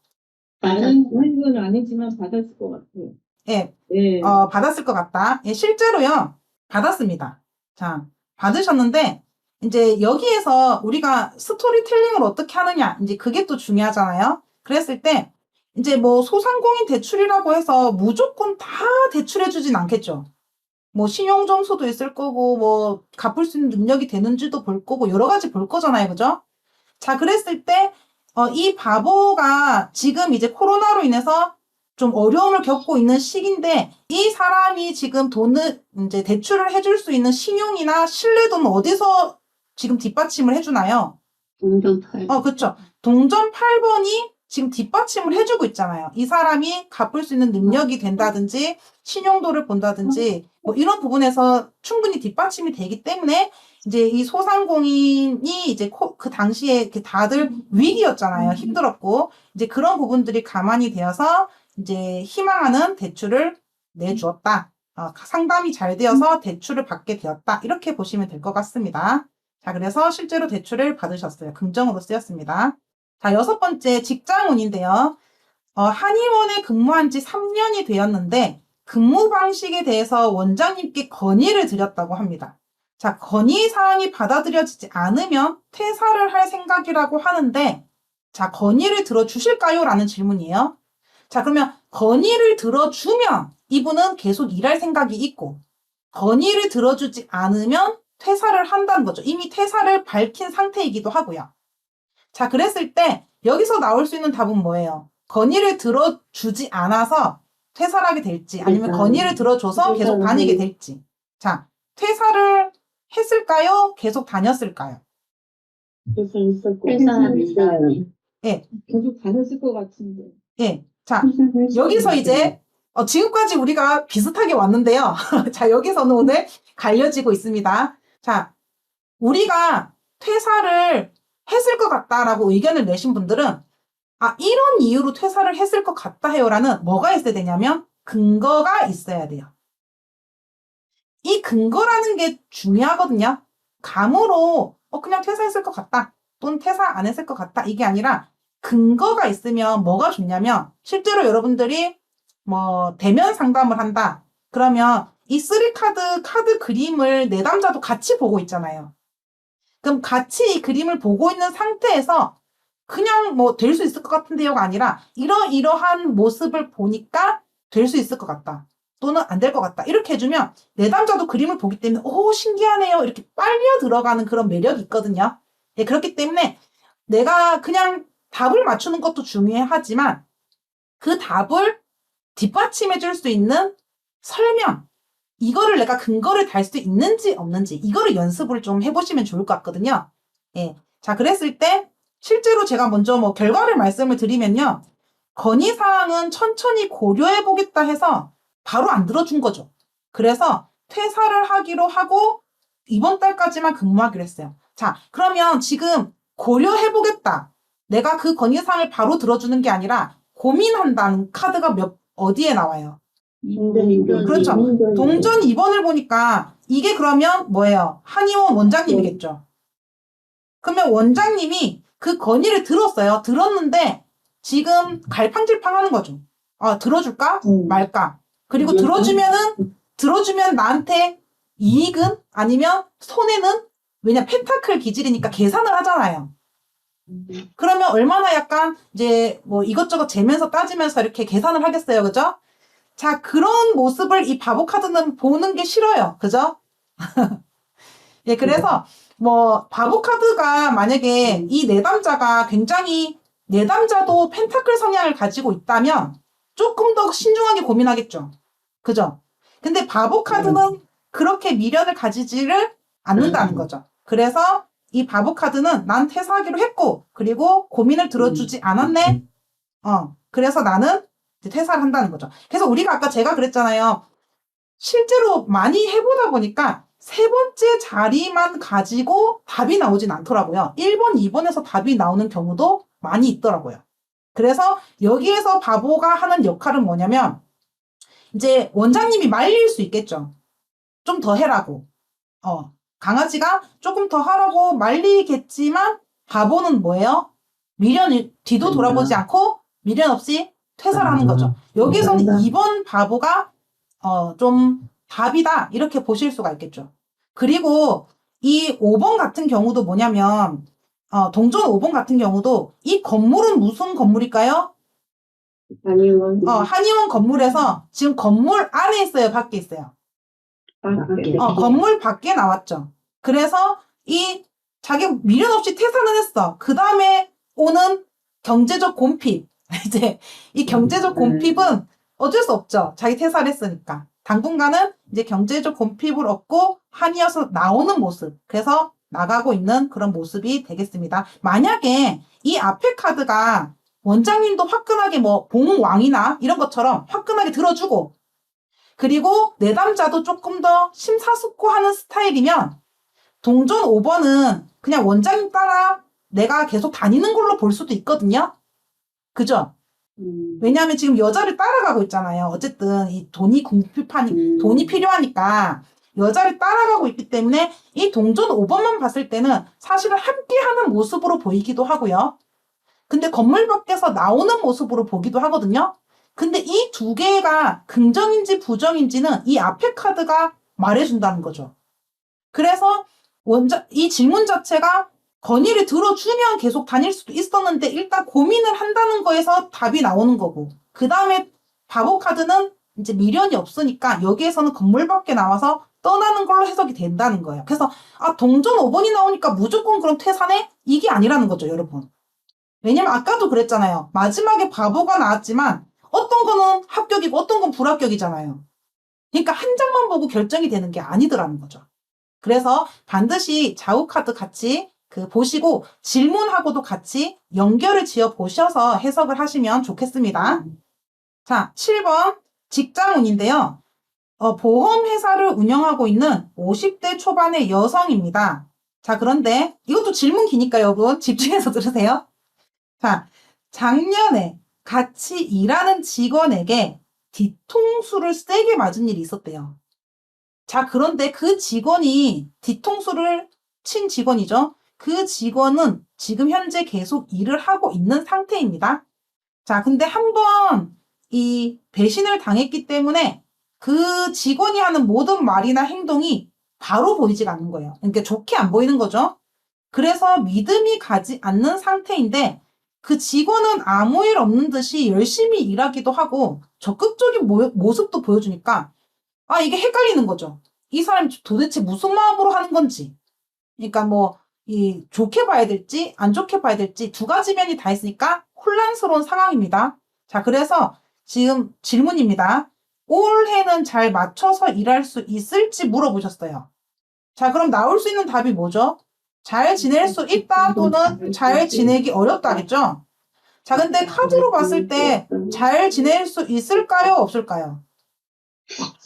Speaker 3: 나는 건 아니지만 받았을 것 같아요.
Speaker 1: 예,
Speaker 3: 네.
Speaker 1: 받았을 것 같다. 예, 실제로요, 받았습니다. 자, 받으셨는데, 이제 여기에서 우리가 스토리텔링을 어떻게 하느냐, 이제 그게 또 중요하잖아요. 그랬을 때, 이제 뭐 소상공인 대출이라고 해서 무조건 다 대출해주진 않겠죠. 뭐 신용점수도 있을 거고, 뭐 갚을 수 있는 능력이 되는지도 볼 거고, 여러 가지 볼 거잖아요. 그죠? 자, 그랬을 때, 이 바보가 지금 이제 코로나로 인해서 좀 어려움을 겪고 있는 시기인데, 이 사람이 지금 돈을, 이제 대출을 해줄 수 있는 신용이나 신뢰도는 어디서 지금 뒷받침을 해주나요?
Speaker 4: 동전 팔.
Speaker 1: 그쵸. 동전 8번이 지금 뒷받침을 해주고 있잖아요. 이 사람이 갚을 수 있는 능력이 된다든지, 신용도를 본다든지, 뭐 이런 부분에서 충분히 뒷받침이 되기 때문에, 이제 이 소상공인이 이제 그 당시에 이렇게 다들 위기였잖아요. 힘들었고. 이제 그런 부분들이 가만히 되어서 이제 희망하는 대출을 내주었다. 상담이 잘 되어서 대출을 받게 되었다. 이렇게 보시면 될 것 같습니다. 자, 그래서 실제로 대출을 받으셨어요. 긍정으로 쓰였습니다. 자, 6번째 직장운인데요. 한의원에 근무한 지 3년이 되었는데 근무 방식에 대해서 원장님께 건의를 드렸다고 합니다. 자, 건의 사항이 받아들여지지 않으면 퇴사를 할 생각이라고 하는데, 자, 건의를 들어주실까요? 라는 질문이에요. 자, 그러면 건의를 들어주면 이분은 계속 일할 생각이 있고, 건의를 들어주지 않으면 퇴사를 한다는 거죠. 이미 퇴사를 밝힌 상태이기도 하고요. 자, 그랬을 때 여기서 나올 수 있는 답은 뭐예요? 건의를 들어주지 않아서 퇴사를 하게 될지, 아니면 건의를 들어줘서 계속 다니게 될지. 자, 퇴사를 했을까요? 계속 다녔을까요?
Speaker 3: 그래서 있었고.
Speaker 4: 회사는 다음에.
Speaker 1: 예,
Speaker 3: 계속 다녔을 것 같은데.
Speaker 1: 예. 자, 여기서 이제 지금까지 우리가 비슷하게 왔는데요. 자, 여기서는 오늘 갈려지고 있습니다. 자, 우리가 퇴사를 했을 것 같다라고 의견을 내신 분들은 이런 이유로 퇴사를 했을 것 같다 해요라는 뭐가 있어야 되냐면 근거가 있어야 돼요. 이 근거라는 게 중요하거든요. 감으로 그냥 퇴사했을 것 같다 또는 퇴사 안 했을 것 같다 이게 아니라 근거가 있으면 뭐가 좋냐면 실제로 여러분들이 뭐 대면 상담을 한다 그러면 이 3카드 카드 그림을 내담자도 같이 보고 있잖아요. 그럼 같이 이 그림을 보고 있는 상태에서 그냥 뭐 될 수 있을 것 같은데요가 아니라 이러이러한 모습을 보니까 될 수 있을 것 같다 또는 안 될 것 같다 이렇게 해주면 내담자도 그림을 보기 때문에 오 신기하네요 이렇게 빨려 들어가는 그런 매력이 있거든요. 예, 그렇기 때문에 내가 그냥 답을 맞추는 것도 중요하지만 그 답을 뒷받침해 줄 수 있는 설명 이거를 내가 근거를 달 수 있는지 없는지 이거를 연습을 좀 해보시면 좋을 것 같거든요. 예. 자, 그랬을 때 실제로 제가 먼저 뭐 결과를 말씀을 드리면요. 건의사항은 천천히 고려해 보겠다 해서 바로 안 들어준 거죠. 그래서 퇴사를 하기로 하고 이번 달까지만 근무하기로 했어요. 자, 그러면 지금 고려해 보겠다. 내가 그 건의사항을 바로 들어주는 게 아니라 고민한다는 카드가 어디에 나와요? 그렇죠. 동전 2번을 보니까 이게 그러면 뭐예요? 한의원 원장님이겠죠. 그러면 원장님이 그 건의를 들었어요. 들었는데 지금 갈팡질팡 하는 거죠. 들어줄까? 말까? 그리고 들어주면 나한테 이익은? 아니면 손해는? 왜냐, 펜타클 기질이니까 계산을 하잖아요. 그러면 얼마나 약간 이제 뭐 이것저것 재면서 따지면서 이렇게 계산을 하겠어요. 그죠? 자, 그런 모습을 이 바보 카드는 보는 게 싫어요. 그죠? 예, 그래서 뭐 바보 카드가 만약에 이 내담자가 굉장히 내담자도 펜타클 성향을 가지고 있다면 조금 더 신중하게 고민하겠죠. 그죠? 근데 바보 카드는 그렇게 미련을 가지지를 않는다는 거죠. 그래서 이 바보 카드는 난 퇴사하기로 했고 그리고 고민을 들어주지 않았네. 그래서 나는 이제 퇴사를 한다는 거죠. 그래서 우리가 아까 제가 그랬잖아요. 실제로 많이 해보다 보니까 세 번째 자리만 가지고 답이 나오진 않더라고요. 1번, 2번에서 답이 나오는 경우도 많이 있더라고요. 그래서 여기에서 바보가 하는 역할은 뭐냐면 이제 원장님이 말릴 수 있겠죠. 좀 더 해라고. 강아지가 조금 더 하라고 말리겠지만 바보는 뭐예요? 뒤도 돌아보지 않고 미련 없이 퇴사를 하는 거죠. 여기서는 2번 바보가 좀 답이다 이렇게 보실 수가 있겠죠. 그리고 이 5번 같은 경우도 뭐냐면 동전 5번 같은 경우도 이 건물은 무슨 건물일까요? 한의원 건물에서 지금 건물 안에 있어요, 밖에 있어요? 건물 밖에 나왔죠. 그래서 자기 미련 없이 퇴사는 했어. 그 다음에 오는 경제적 곰핍. 이제 이 경제적 곰핍은 어쩔 수 없죠. 자기 퇴사를 했으니까. 당분간은 이제 경제적 곰핍을 얻고 한이어서 나오는 모습. 그래서 나가고 있는 그런 모습이 되겠습니다. 만약에 이 앞에 카드가 원장님도 화끈하게 뭐 봉왕이나 이런 것처럼 화끈하게 들어주고 그리고 내담자도 조금 더 심사숙고하는 스타일이면 동전 5번은 그냥 원장님 따라 내가 계속 다니는 걸로 볼 수도 있거든요. 그죠? 왜냐하면 지금 여자를 따라가고 있잖아요. 어쨌든 이 돈이 돈이 필요하니까 여자를 따라가고 있기 때문에 이 동전 5번만 봤을 때는 사실은 함께하는 모습으로 보이기도 하고요. 근데 건물 밖에서 나오는 모습으로 보기도 하거든요. 근데 이 두 개가 긍정인지 부정인지는 이 앞에 카드가 말해준다는 거죠. 그래서 이 질문 자체가 건의를 들어주면 계속 다닐 수도 있었는데 일단 고민을 한다는 거에서 답이 나오는 거고 그 다음에 바보 카드는 이제 미련이 없으니까 여기에서는 건물 밖에 나와서 떠나는 걸로 해석이 된다는 거예요. 그래서 동전 5번이 나오니까 무조건 그럼 퇴사네? 이게 아니라는 거죠, 여러분. 왜냐면 아까도 그랬잖아요. 마지막에 바보가 나왔지만 어떤 거는 합격이고 어떤 건 불합격이잖아요. 그러니까 한 장만 보고 결정이 되는 게 아니더라는 거죠. 그래서 반드시 좌우 카드 같이 보시고 질문하고도 같이 연결을 지어 보셔서 해석을 하시면 좋겠습니다. 자, 7번 직장운인데요. 보험회사를 운영하고 있는 50대 초반의 여성입니다. 자, 그런데 이것도 질문 기니까 여러분 집중해서 들으세요. 자, 작년에 같이 일하는 직원에게 뒤통수를 세게 맞은 일이 있었대요. 자, 그런데 그 직원이 뒤통수를 친 직원이죠. 그 직원은 지금 현재 계속 일을 하고 있는 상태입니다. 자, 근데 한번 이 배신을 당했기 때문에 그 직원이 하는 모든 말이나 행동이 바로 보이지가 않는 거예요. 그러니까 좋게 안 보이는 거죠. 그래서 믿음이 가지 않는 상태인데 그 직원은 아무 일 없는 듯이 열심히 일하기도 하고 적극적인 모습도 보여주니까 이게 헷갈리는 거죠. 이 사람이 도대체 무슨 마음으로 하는 건지. 그러니까 좋게 봐야 될지 안 좋게 봐야 될지 두 가지 면이 다 있으니까 혼란스러운 상황입니다. 자, 그래서 지금 질문입니다. 올해는 잘 맞춰서 일할 수 있을지 물어보셨어요. 자, 그럼 나올 수 있는 답이 뭐죠? 잘 지낼 수 있다 또는 잘 지내기 어렵다겠죠? 자, 근데 카드로 봤을 때 잘 지낼 수 있을까요? 없을까요?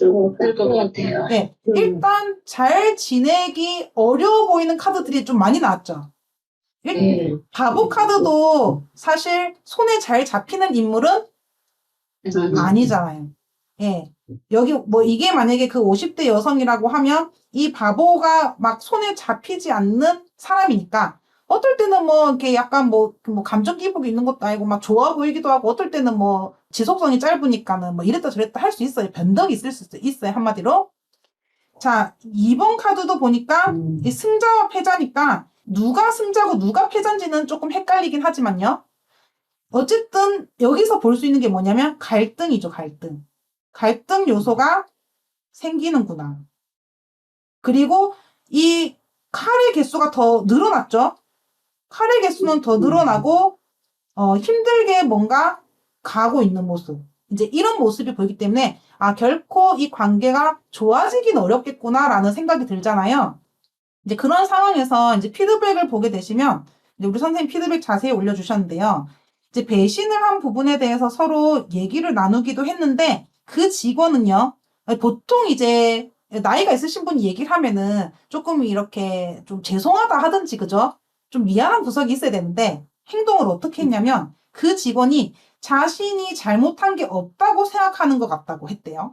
Speaker 4: 없을 것 같아요.
Speaker 1: 네, 일단 잘 지내기 어려워 보이는 카드들이 좀 많이 나왔죠.
Speaker 4: 네.
Speaker 1: 바보 카드도 사실 손에 잘 잡히는 인물은 아니잖아요. 예. 여기 이게 만약에 그 50대 여성이라고 하면 이 바보가 막 손에 잡히지 않는 사람이니까 어떨 때는 이렇게 약간 감정 기복이 있는 것도 아니고 막 좋아 보이기도 하고 어떨 때는 지속성이 짧으니까는 이랬다 저랬다 할 수 있어요. 변덕이 있을 수 있어요. 한마디로. 자, 2번 카드도 보니까 이 승자와 패자니까 누가 승자고 누가 패자인지는 조금 헷갈리긴 하지만요. 어쨌든 여기서 볼 수 있는 게 뭐냐면 갈등이죠. 갈등 요소가 생기는구나. 그리고 이 칼의 개수가 더 늘어났죠. 칼의 개수는 더 늘어나고 힘들게 뭔가 가고 있는 모습. 이제 이런 모습이 보이기 때문에 결코 이 관계가 좋아지긴 어렵겠구나라는 생각이 들잖아요. 이제 그런 상황에서 이제 피드백을 보게 되시면 이제 우리 선생님 피드백 자세히 올려주셨는데요. 이제 배신을 한 부분에 대해서 서로 얘기를 나누기도 했는데 그 직원은요. 보통 이제 나이가 있으신 분이 얘기를 하면은 조금 이렇게 좀 죄송하다 하든지 그죠? 좀 미안한 구석이 있어야 되는데 행동을 어떻게 했냐면 그 직원이 자신이 잘못한 게 없다고 생각하는 것 같다고 했대요.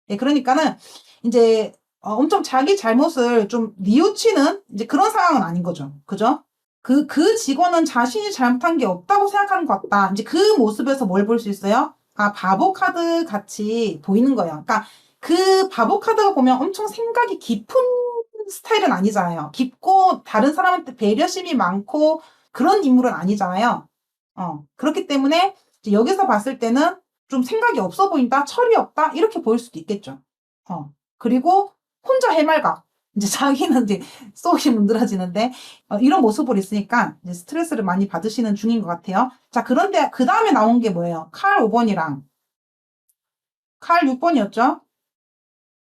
Speaker 1: 예, 그러니까는 이제 엄청 자기 잘못을 좀 뉘우치는 이제 그런 상황은 아닌 거죠. 그죠? 그 직원은 자신이 잘못한 게 없다고 생각하는 것 같다. 이제 그 모습에서 뭘 볼 수 있어요? 바보 카드 같이 보이는 거예요. 그러니까 그 바보 카드가 보면 엄청 생각이 깊은 스타일은 아니잖아요. 깊고 다른 사람한테 배려심이 많고 그런 인물은 아니잖아요. 그렇기 때문에 이제 여기서 봤을 때는 좀 생각이 없어 보인다, 철이 없다, 이렇게 보일 수도 있겠죠. 그리고 혼자 해맑아. 이제 자기는 이제 속이 문드러지는데, 이런 모습으로 있으니까 이제 스트레스를 많이 받으시는 중인 것 같아요. 자, 그런데 그 다음에 나온 게 뭐예요? 칼 5번이랑 칼 6번이었죠?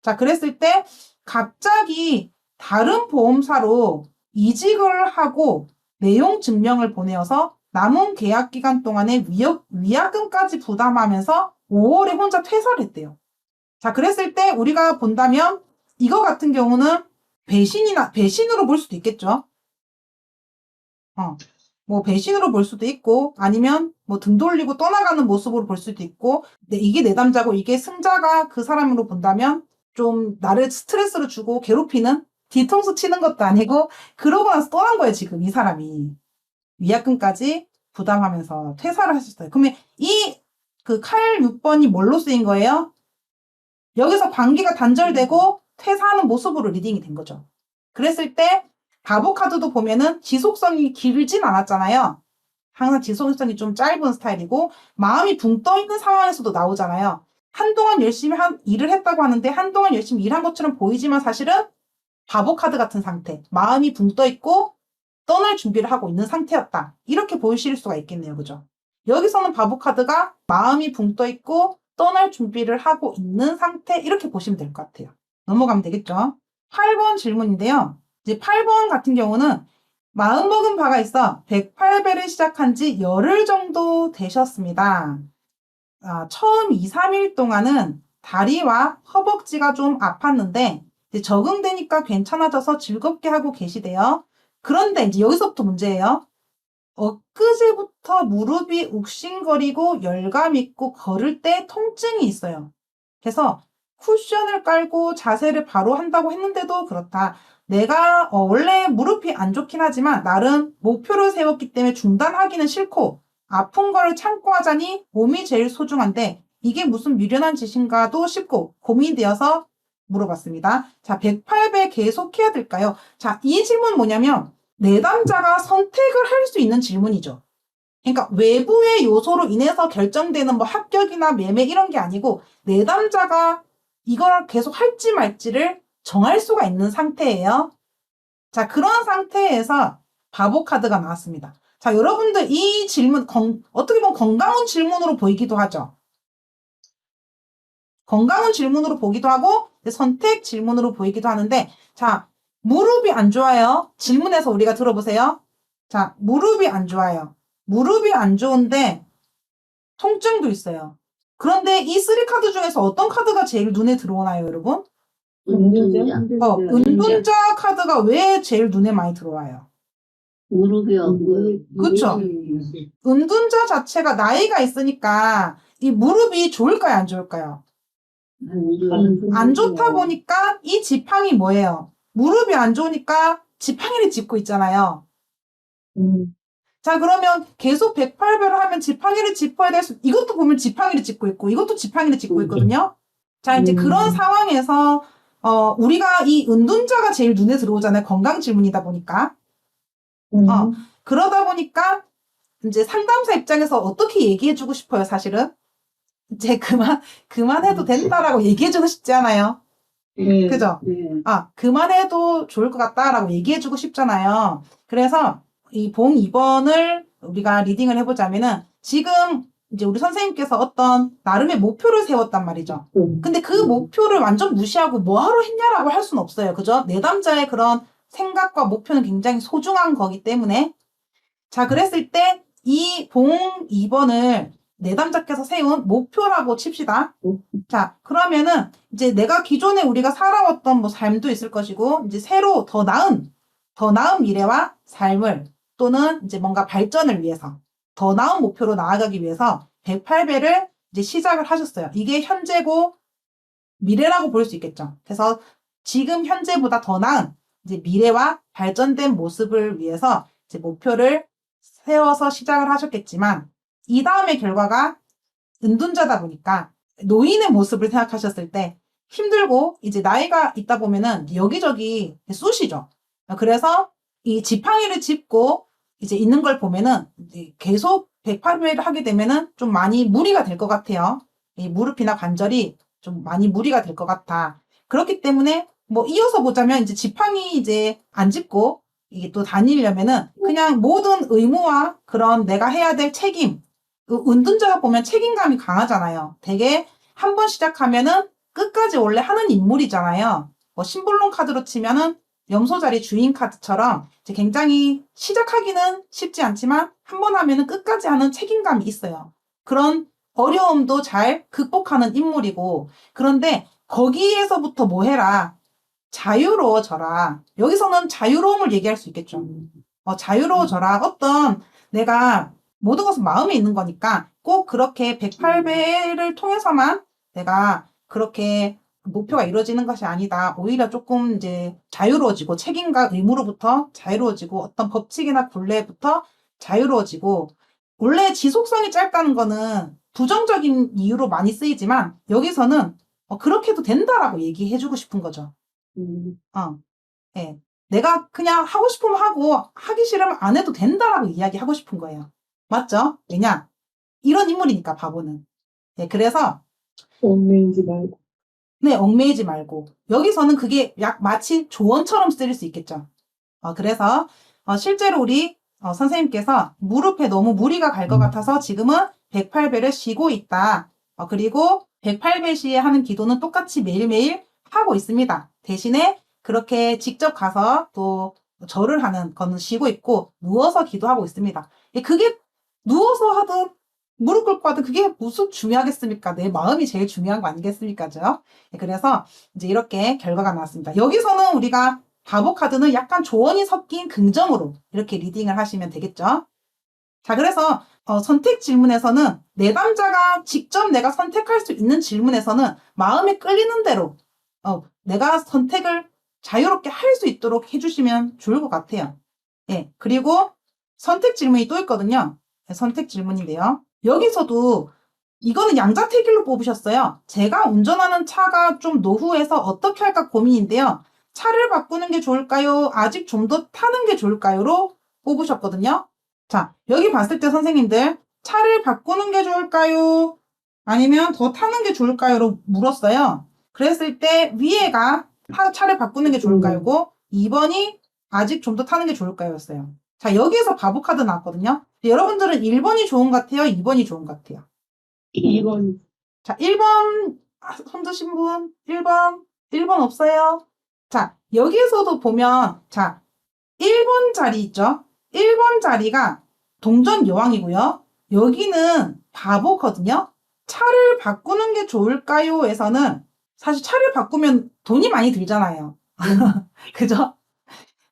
Speaker 1: 자, 그랬을 때 갑자기 다른 보험사로 이직을 하고 내용 증명을 보내어서 남은 계약 기간 동안에 위약금까지 부담하면서 5월에 혼자 퇴사를 했대요. 자, 그랬을 때 우리가 본다면 이거 같은 경우는 배신으로 볼 수도 있겠죠. 배신으로 볼 수도 있고 아니면 등 돌리고 떠나가는 모습으로 볼 수도 있고 이게 내담자고 이게 승자가 그 사람으로 본다면 좀 나를 스트레스를 주고 괴롭히는 뒤통수 치는 것도 아니고 그러고 나서 떠난 거예요. 지금 이 사람이. 위약금까지 부담하면서 퇴사를 하셨어요. 그러면 그 칼 6번이 뭘로 쓰인 거예요? 여기서 관계가 단절되고 퇴사하는 모습으로 리딩이 된 거죠. 그랬을 때 바보 카드도 보면은 지속성이 길진 않았잖아요. 항상 지속성이 좀 짧은 스타일이고 마음이 붕 떠 있는 상황에서도 나오잖아요. 한동안 열심히 일을 했다고 하는데 한동안 열심히 일한 것처럼 보이지만 사실은 바보 카드 같은 상태. 마음이 붕 떠 있고 떠날 준비를 하고 있는 상태였다. 이렇게 보이실 수가 있겠네요. 그죠? 여기서는 바보 카드가 마음이 붕 떠 있고 떠날 준비를 하고 있는 상태 이렇게 보시면 될 것 같아요. 넘어가면 되겠죠? 8번 질문인데요. 이제 8번 같은 경우는 마음먹은 바가 있어 108배를 시작한 지 열흘 정도 되셨습니다. 처음 2, 3일 동안은 다리와 허벅지가 좀 아팠는데 이제 적응되니까 괜찮아져서 즐겁게 하고 계시대요. 그런데 이제 여기서부터 문제예요. 엊그제부터 무릎이 욱신거리고 열감 있고 걸을 때 통증이 있어요. 그래서 쿠션을 깔고 자세를 바로 한다고 했는데도 그렇다. 내가 원래 무릎이 안 좋긴 하지만 나름 목표를 세웠기 때문에 중단하기는 싫고 아픈 걸 참고 하자니 몸이 제일 소중한데 이게 무슨 미련한 짓인가도 싶고 고민되어서 물어봤습니다. 자, 108배 계속해야 될까요? 자, 이 질문 뭐냐면 내담자가 선택을 할 수 있는 질문이죠. 그러니까 외부의 요소로 인해서 결정되는 뭐 합격이나 매매 이런 게 아니고 내담자가 이걸 계속 할지 말지를 정할 수가 있는 상태예요. 자, 그런 상태에서 바보 카드가 나왔습니다. 자, 여러분들 이 질문 어떻게 보면 건강한 질문으로 보이기도 하죠. 건강한 질문으로 보기도 하고 선택 질문으로 보이기도 하는데 자, 무릎이 안 좋아요. 질문에서 우리가 들어보세요. 자, 무릎이 안 좋아요. 무릎이 안 좋은데 통증도 있어요. 그런데 이 3카드 중에서 어떤 카드가 제일 눈에 들어오나요, 여러분? 은둔자 카드가 왜 제일 눈에 많이 들어와요?
Speaker 4: 무릎이요.
Speaker 1: 그쵸? 은둔자 자체가 나이가 있으니까 이 무릎이 좋을까요, 안 좋을까요? 안 좋다 보니까 이 지팡이 뭐예요? 무릎이 안 좋으니까 지팡이를 짚고 있잖아요. 자, 그러면 계속 108배를 하면 지팡이를 짚어야 될 수, 이것도 보면 지팡이를 짚고 있고, 이것도 지팡이를 짚고 있거든요. 자, 이제 그런 상황에서, 우리가 이 은둔자가 제일 눈에 들어오잖아요. 건강 질문이다 보니까. 그러다 보니까, 이제 상담사 입장에서 어떻게 얘기해주고 싶어요, 사실은? 이제 그만해도 된다라고 얘기해주고 싶지 않아요? 그죠? 그만해도 좋을 것 같다라고 얘기해주고 싶잖아요. 그래서 이 봉 2번을 우리가 리딩을 해보자면은 지금 이제 우리 선생님께서 어떤 나름의 목표를 세웠단 말이죠. 근데 그 목표를 완전 무시하고 뭐하러 했냐라고 할 수는 없어요. 그죠? 내담자의 그런 생각과 목표는 굉장히 소중한 거기 때문에 자, 그랬을 때 이 봉 2번을 내담자께서 세운 목표라고 칩시다. 자, 그러면은 이제 내가 기존에 우리가 살아왔던 뭐 삶도 있을 것이고 이제 새로 더 나은 미래와 삶을 또는 이제 뭔가 발전을 위해서 더 나은 목표로 나아가기 위해서 108배를 이제 시작을 하셨어요. 이게 현재고 미래라고 볼 수 있겠죠. 그래서 지금 현재보다 더 나은 이제 미래와 발전된 모습을 위해서 이제 목표를 세워서 시작을 하셨겠지만 이 다음의 결과가 은둔자다 보니까 노인의 모습을 생각하셨을 때 힘들고 이제 나이가 있다 보면은 여기저기 쑤시죠. 그래서 이 지팡이를 짚고 이제 있는 걸 보면은 이제 계속 108회를 하게 되면은 좀 많이 무리가 될 것 같아요. 이 무릎이나 관절이 좀 많이 무리가 될 것 같아. 그렇기 때문에 뭐 이어서 보자면 이제 지팡이 이제 안 짚고 이게 또 다니려면은 그냥 모든 의무와 그런 내가 해야 될 책임, 은둔자가 보면 책임감이 강하잖아요. 되게 한 번 시작하면은 끝까지 원래 하는 인물이잖아요. 뭐 심볼론 카드로 치면은 염소자리 주인 카드처럼 이제 굉장히 시작하기는 쉽지 않지만 한 번 하면은 끝까지 하는 책임감이 있어요. 그런 어려움도 잘 극복하는 인물이고 그런데 거기에서부터 뭐 해라? 자유로워져라. 여기서는 자유로움을 얘기할 수 있겠죠. 자유로워져라. 어떤 내가 모든 것은 마음에 있는 거니까 꼭 그렇게 108배를 통해서만 내가 그렇게 목표가 이루어지는 것이 아니다. 오히려 조금 이제 자유로워지고 책임과 의무로부터 자유로워지고 어떤 법칙이나 굴레부터 자유로워지고 원래 지속성이 짧다는 거는 부정적인 이유로 많이 쓰이지만 여기서는 그렇게 해도 된다라고 얘기해주고 싶은 거죠. 예. 내가 그냥 하고 싶으면 하고 하기 싫으면 안 해도 된다라고 이야기하고 싶은 거예요. 맞죠? 왜냐? 이런 인물이니까 바보는. 예, 그래서
Speaker 3: 얽매이지 말고.
Speaker 1: 네, 얽매이지 말고 여기서는 그게 마치 조언처럼 쓰일 수 있겠죠. 그래서 실제로 우리 선생님께서 무릎에 너무 무리가 갈 것 같아서 지금은 108배를 쉬고 있다. 그리고 108배 하는 기도는 똑같이 매일매일 하고 있습니다. 대신에 그렇게 직접 가서 또 절을 하는 거는 쉬고 있고 누워서 기도하고 있습니다. 그게 누워서 하든 무릎 꿇고 하든 그게 무슨 중요하겠습니까? 내 마음이 제일 중요한 거 아니겠습니까? 그래서 이제 이렇게 결과가 나왔습니다. 여기서는 우리가 바보 카드는 약간 조언이 섞인 긍정으로 이렇게 리딩을 하시면 되겠죠. 자, 그래서 선택 질문에서는 내담자가 직접 내가 선택할 수 있는 질문에서는 마음에 끌리는 대로 내가 선택을 자유롭게 할 수 있도록 해주시면 좋을 것 같아요. 예, 그리고 선택 질문이 또 있거든요. 선택 질문인데요. 여기서도 이거는 양자택일로 뽑으셨어요. 제가 운전하는 차가 좀 노후해서 어떻게 할까 고민인데요. 차를 바꾸는 게 좋을까요? 아직 좀 더 타는 게 좋을까요?로 뽑으셨거든요. 자, 여기 봤을 때 선생님들 차를 바꾸는 게 좋을까요? 아니면 더 타는 게 좋을까요?로 물었어요. 그랬을 때 위에가 차를 바꾸는 게 좋을까요?고 2번이 아직 좀 더 타는 게 좋을까요?였어요. 자, 여기에서 바보 카드 나왔거든요. 여러분들은 1번이 좋은 것 같아요? 2번이 좋은 것 같아요?
Speaker 3: 2번.
Speaker 1: 자, 1번 손 드신 분? 1번 없어요? 자, 여기에서도 보면 자, 1번 자리 있죠? 1번 자리가 동전 여왕이고요. 여기는 바보거든요. 차를 바꾸는 게 좋을까요? 에서는 사실 차를 바꾸면 돈이 많이 들잖아요. 그죠?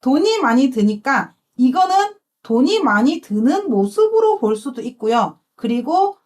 Speaker 1: 돈이 많이 드니까 이거는 돈이 많이 드는 모습으로 볼 수도 있고요. 그리고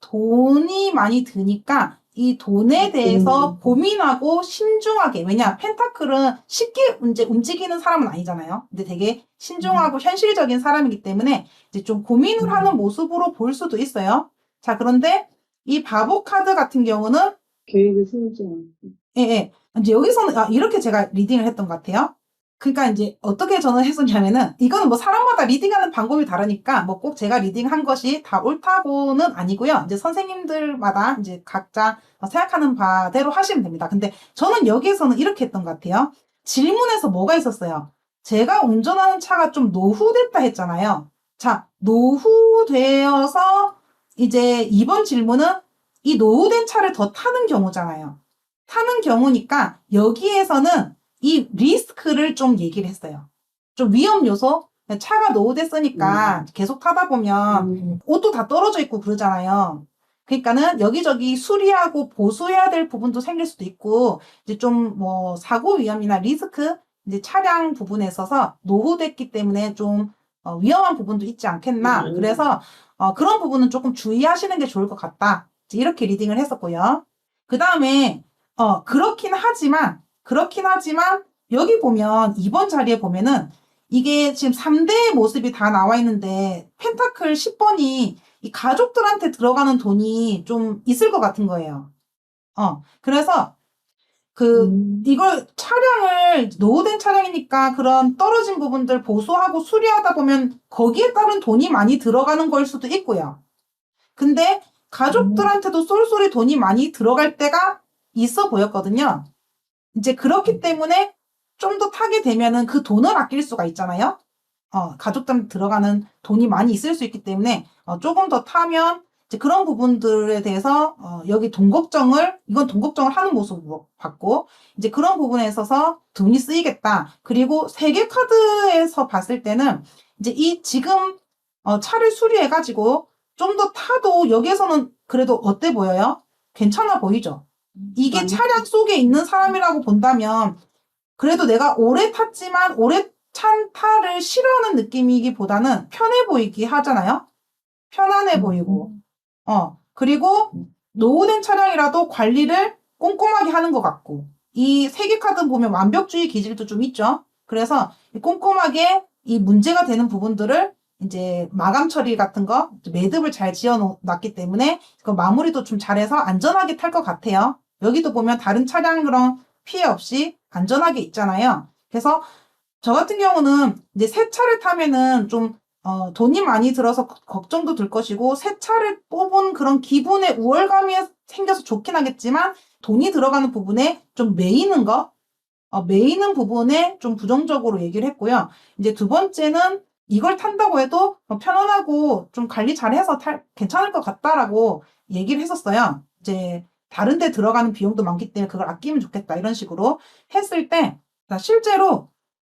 Speaker 1: 돈이 많이 드니까 이 돈에 대해서 고민하고 신중하게, 왜냐 펜타클은 쉽게 움직이는 사람은 아니잖아요. 근데 되게 신중하고 현실적인 사람이기 때문에 이제 좀 고민을 하는 모습으로 볼 수도 있어요. 자, 그런데 이 바보 카드 같은 경우는
Speaker 3: 계획을 세우지 않고.
Speaker 1: 예. 이제 여기서는 이렇게 제가 리딩을 했던 것 같아요. 그러니까 이제 어떻게 저는 했었냐면은 이거는 뭐 사람마다 리딩하는 방법이 다르니까 뭐 꼭 제가 리딩한 것이 다 옳다고는 아니고요. 이제 선생님들마다 이제 각자 생각하는 바대로 하시면 됩니다. 근데 저는 여기에서는 이렇게 했던 것 같아요. 질문에서 뭐가 있었어요? 제가 운전하는 차가 좀 노후됐다 했잖아요. 자, 노후되어서 이제 2번 질문은 이 노후된 차를 더 타는 경우잖아요. 타는 경우니까 여기에서는 이 리스크를 좀 얘기를 했어요. 좀 위험 요소? 차가 노후됐으니까 계속 타다 보면 옷도 다 떨어져 있고 그러잖아요. 그러니까는 여기저기 수리하고 보수해야 될 부분도 생길 수도 있고, 이제 좀 뭐 사고 위험이나 리스크, 이제 차량 부분에 있어서 노후됐기 때문에 좀 위험한 부분도 있지 않겠나. 그래서 그런 부분은 조금 주의하시는 게 좋을 것 같다. 이렇게 리딩을 했었고요. 그 다음에 그렇긴 하지만 여기 보면 2번 자리에 보면은 이게 지금 3대의 모습이 다 나와 있는데 펜타클 10번이 이 가족들한테 들어가는 돈이 좀 있을 것 같은 거예요. 그래서 이걸 차량을 노후된 차량이니까 그런 떨어진 부분들 보수하고 수리하다 보면 거기에 따른 돈이 많이 들어가는 걸 수도 있고요. 근데 가족들한테도 쏠쏠이 돈이 많이 들어갈 때가 있어 보였거든요. 이제 그렇기 때문에 좀 더 타게 되면은 그 돈을 아낄 수가 있잖아요. 가족들한테 들어가는 돈이 많이 있을 수 있기 때문에 조금 더 타면 이제 그런 부분들에 대해서 여기 이건 돈 걱정을 하는 모습으로 봤고, 이제 그런 부분에 있어서 돈이 쓰이겠다. 그리고 세계 카드에서 봤을 때는 이제 이 지금 차를 수리해가지고 좀 더 타도 여기에서는 그래도 어때 보여요? 괜찮아 보이죠? 이게 차량 속에 있는 사람이라고 본다면 그래도 내가 오래 탔지만 오래 찬 차를 싫어하는 느낌이기보다는 편해 보이기 하잖아요? 편안해 보이고. 그리고 노후된 차량이라도 관리를 꼼꼼하게 하는 것 같고. 이 세계 카드 보면 완벽주의 기질도 좀 있죠? 그래서 꼼꼼하게 이 문제가 되는 부분들을 이제 마감 처리 같은 거, 매듭을 잘 지어 놨기 때문에 그 마무리도 좀 잘해서 안전하게 탈 것 같아요. 여기도 보면 다른 차량이랑 피해 없이 안전하게 있잖아요. 그래서 저 같은 경우는 이제 새 차를 타면은 좀 돈이 많이 들어서 걱정도 들 것이고, 새 차를 뽑은 그런 기분의 우월감이 생겨서 좋긴 하겠지만 돈이 들어가는 부분에 좀 매이는 부분에 좀 부정적으로 얘기를 했고요. 이제 두 번째는 이걸 탄다고 해도 편안하고 좀 관리 잘해서 괜찮을 것 같다라고 얘기를 했었어요. 이제 다른 데 들어가는 비용도 많기 때문에 그걸 아끼면 좋겠다 이런 식으로 했을 때 자, 실제로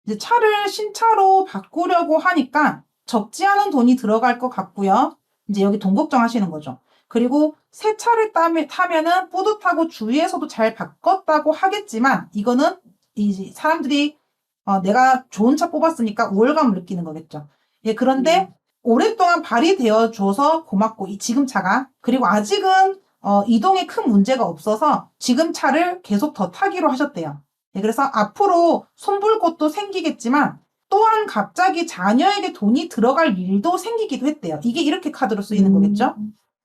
Speaker 1: 이제 차를 신차로 바꾸려고 하니까 적지 않은 돈이 들어갈 것 같고요. 이제 여기 돈 걱정하시는 거죠. 그리고 새 차를 타면은 뿌듯하고 주위에서도 잘 바꿨다고 하겠지만 이거는 이 사람들이 내가 좋은 차 뽑았으니까 우월감을 느끼는 거겠죠. 예, 그런데 오랫동안 발휘되어 줘서 고맙고 지금 차가 그리고 아직은 이동에 큰 문제가 없어서 지금 차를 계속 더 타기로 하셨대요. 예, 그래서 앞으로 손볼 것도 생기겠지만 또한 갑자기 자녀에게 돈이 들어갈 일도 생기기도 했대요. 이게 이렇게 카드로 쓰이는 거겠죠.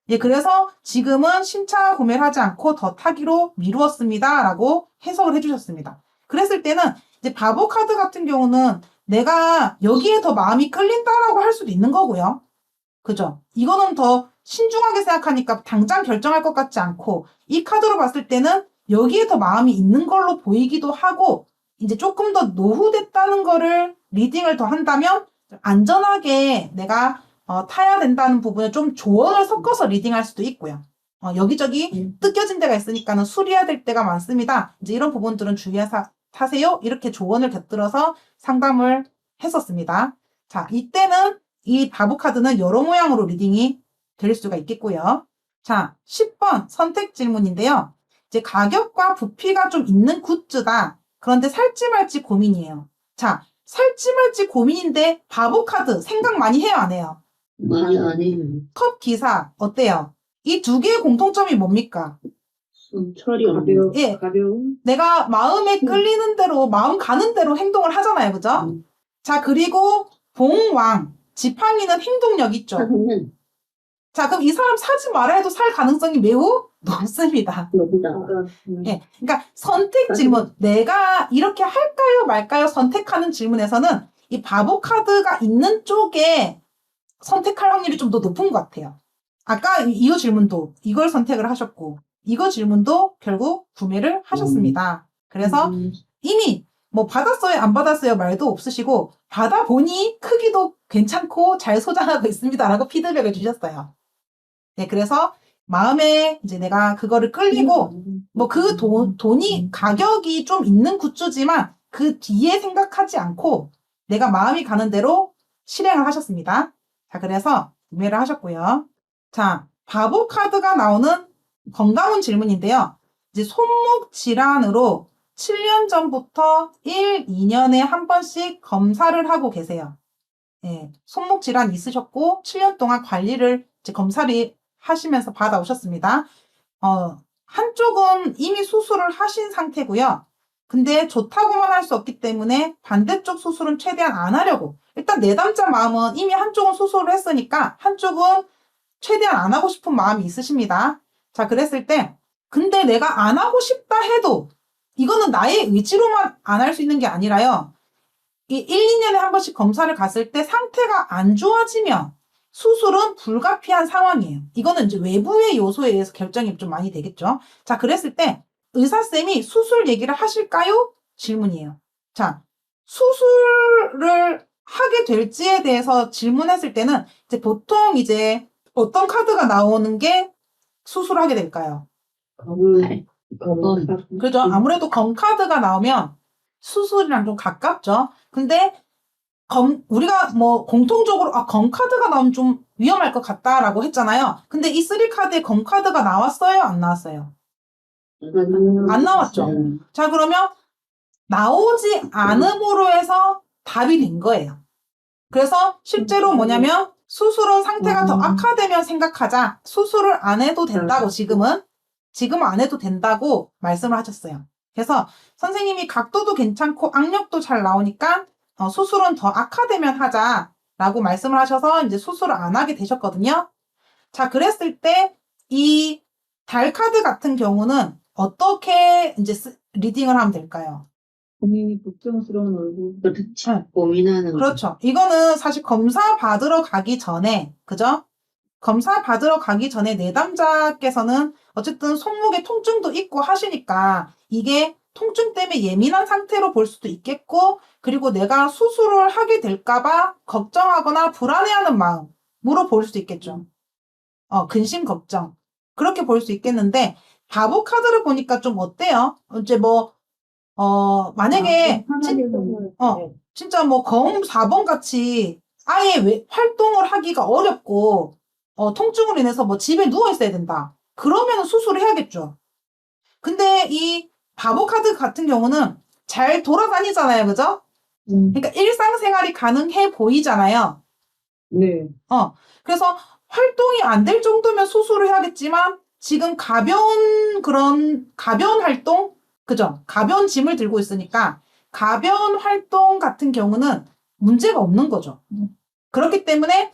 Speaker 1: 예, 그래서 지금은 신차 구매를 하지 않고 더 타기로 미루었습니다. 라고 해석을 해주셨습니다. 그랬을 때는 이제 바보 카드 같은 경우는 내가 여기에 더 마음이 끌린다라고 할 수도 있는 거고요. 그죠? 이거는 더 신중하게 생각하니까 당장 결정할 것 같지 않고 이 카드로 봤을 때는 여기에 더 마음이 있는 걸로 보이기도 하고 이제 조금 더 노후됐다는 거를 리딩을 더 한다면 안전하게 내가 타야 된다는 부분에 좀 조언을 섞어서 리딩할 수도 있고요. 여기저기 뜯겨진 데가 있으니까는 수리해야 될 때가 많습니다. 이제 이런 부분들은 주의해서 타세요. 이렇게 조언을 곁들여서 상담을 했었습니다. 자, 이때는 이 바보 카드는 여러 모양으로 리딩이 될 수가 있겠고요. 자, 10번 선택 질문인데요. 이제 가격과 부피가 좀 있는 굿즈다. 그런데 살지 말지 고민이에요. 자, 살지 말지 고민인데 바보 카드 생각 많이 해요, 안 해요?
Speaker 4: 많이 안 해요.
Speaker 1: 컵 기사 어때요? 이 두 개의 공통점이 뭡니까?
Speaker 3: 처리 가벼워.
Speaker 1: 예.
Speaker 3: 가벼운.
Speaker 1: 내가 마음에 끌리는 대로 마음 가는 대로 행동을 하잖아요, 그죠? 자, 그리고 봉왕 지팡이는 행동력 있죠.
Speaker 4: 사는
Speaker 1: 자, 그럼 이 사람 사지 말아 해도 살 가능성이 매우 높습니다.
Speaker 4: 여기다.
Speaker 1: 예, 그러니까 선택 질문, 내가 이렇게 할까요, 말까요? 선택하는 질문에서는 이 바보 카드가 있는 쪽에 선택할 확률이 좀 더 높은 것 같아요. 아까 이거 질문도 이걸 선택을 하셨고, 이거 질문도 결국 구매를 하셨습니다. 그래서 이미 뭐 받았어요, 안 받았어요 말도 없으시고, 받아보니 크기도 괜찮고 잘 소장하고 있습니다라고 피드백을 주셨어요. 네, 그래서 마음에 이제 내가 그거를 끌리고, 뭐 그 돈이 가격이 좀 있는 굿즈지만 그 뒤에 생각하지 않고 내가 마음이 가는 대로 실행을 하셨습니다. 자, 그래서 구매를 하셨고요. 자, 바보 카드가 나오는 건강운 질문인데요. 이제 손목 질환으로 7년 전부터 1, 2년에 한 번씩 검사를 하고 계세요. 예, 손목 질환 있으셨고 7년 동안 관리를 이제 검사를 하시면서 받아오셨습니다. 한쪽은 이미 수술을 하신 상태고요. 근데 좋다고만 할 수 없기 때문에 반대쪽 수술은 최대한 안 하려고. 일단 내담자 마음은 이미 한쪽은 수술을 했으니까 한쪽은 최대한 안 하고 싶은 마음이 있으십니다. 자, 그랬을 때 근데 내가 안 하고 싶다 해도 이거는 나의 의지로만 안 할 수 있는 게 아니라요. 이 1, 2년에 한 번씩 검사를 갔을 때 상태가 안 좋아지면 수술은 불가피한 상황이에요. 이거는 이제 외부의 요소에 의해서 결정이 좀 많이 되겠죠. 자, 그랬을 때 의사쌤이 수술 얘기를 하실까요? 질문이에요. 자, 수술을 하게 될지에 대해서 질문했을 때는 이제 보통 이제 어떤 카드가 나오는 게 수술하게 될까요? 그죠? 아무래도 검 카드가 나오면 수술이랑 좀 가깝죠. 근데 우리가 뭐 공통적으로 검 카드가 나오면 좀 위험할 것 같다라고 했잖아요. 근데 이 3카드에 검 카드가 나왔어요? 안 나왔어요? 안 나왔죠. 자, 그러면 나오지 않음으로 해서 답이 된 거예요. 그래서 실제로 뭐냐면 수술은 상태가 더 악화되면 생각하자. 수술을 안 해도 된다고 지금은 안 해도 된다고 말씀을 하셨어요. 그래서 선생님이 각도도 괜찮고 악력도 잘 나오니까 수술은 더 악화되면 하자라고 말씀을 하셔서 이제 수술을 안 하게 되셨거든요. 자, 그랬을 때 이 달 카드 같은 경우는 어떻게 이제 리딩을 하면 될까요?
Speaker 3: 본인이 걱정스러운 얼굴.
Speaker 4: 그렇지. 고민하는 거.
Speaker 1: 그렇죠. 이거는 사실 검사 받으러 가기 전에, 그죠? 검사 받으러 가기 전에 내담자께서는 어쨌든 손목에 통증도 있고 하시니까 이게 통증 때문에 예민한 상태로 볼 수도 있겠고, 그리고 내가 수술을 하게 될까봐 걱정하거나 불안해하는 마음으로 볼 수도 있겠죠. 근심 걱정. 그렇게 볼 수 있겠는데, 바보 카드를 보니까 좀 어때요? 이제 만약에, 진짜 뭐, 검 4번 같이 아예 활동을 하기가 어렵고, 통증으로 인해서 뭐 집에 누워있어야 된다. 그러면 수술을 해야겠죠. 근데 이 바보 카드 같은 경우는 잘 돌아다니잖아요. 그죠? 그러니까 일상생활이 가능해 보이잖아요.
Speaker 3: 네.
Speaker 1: 그래서 활동이 안 될 정도면 수술을 해야겠지만 지금 가벼운 활동? 그죠? 가벼운 짐을 들고 있으니까 가벼운 활동 같은 경우는 문제가 없는 거죠. 그렇기 때문에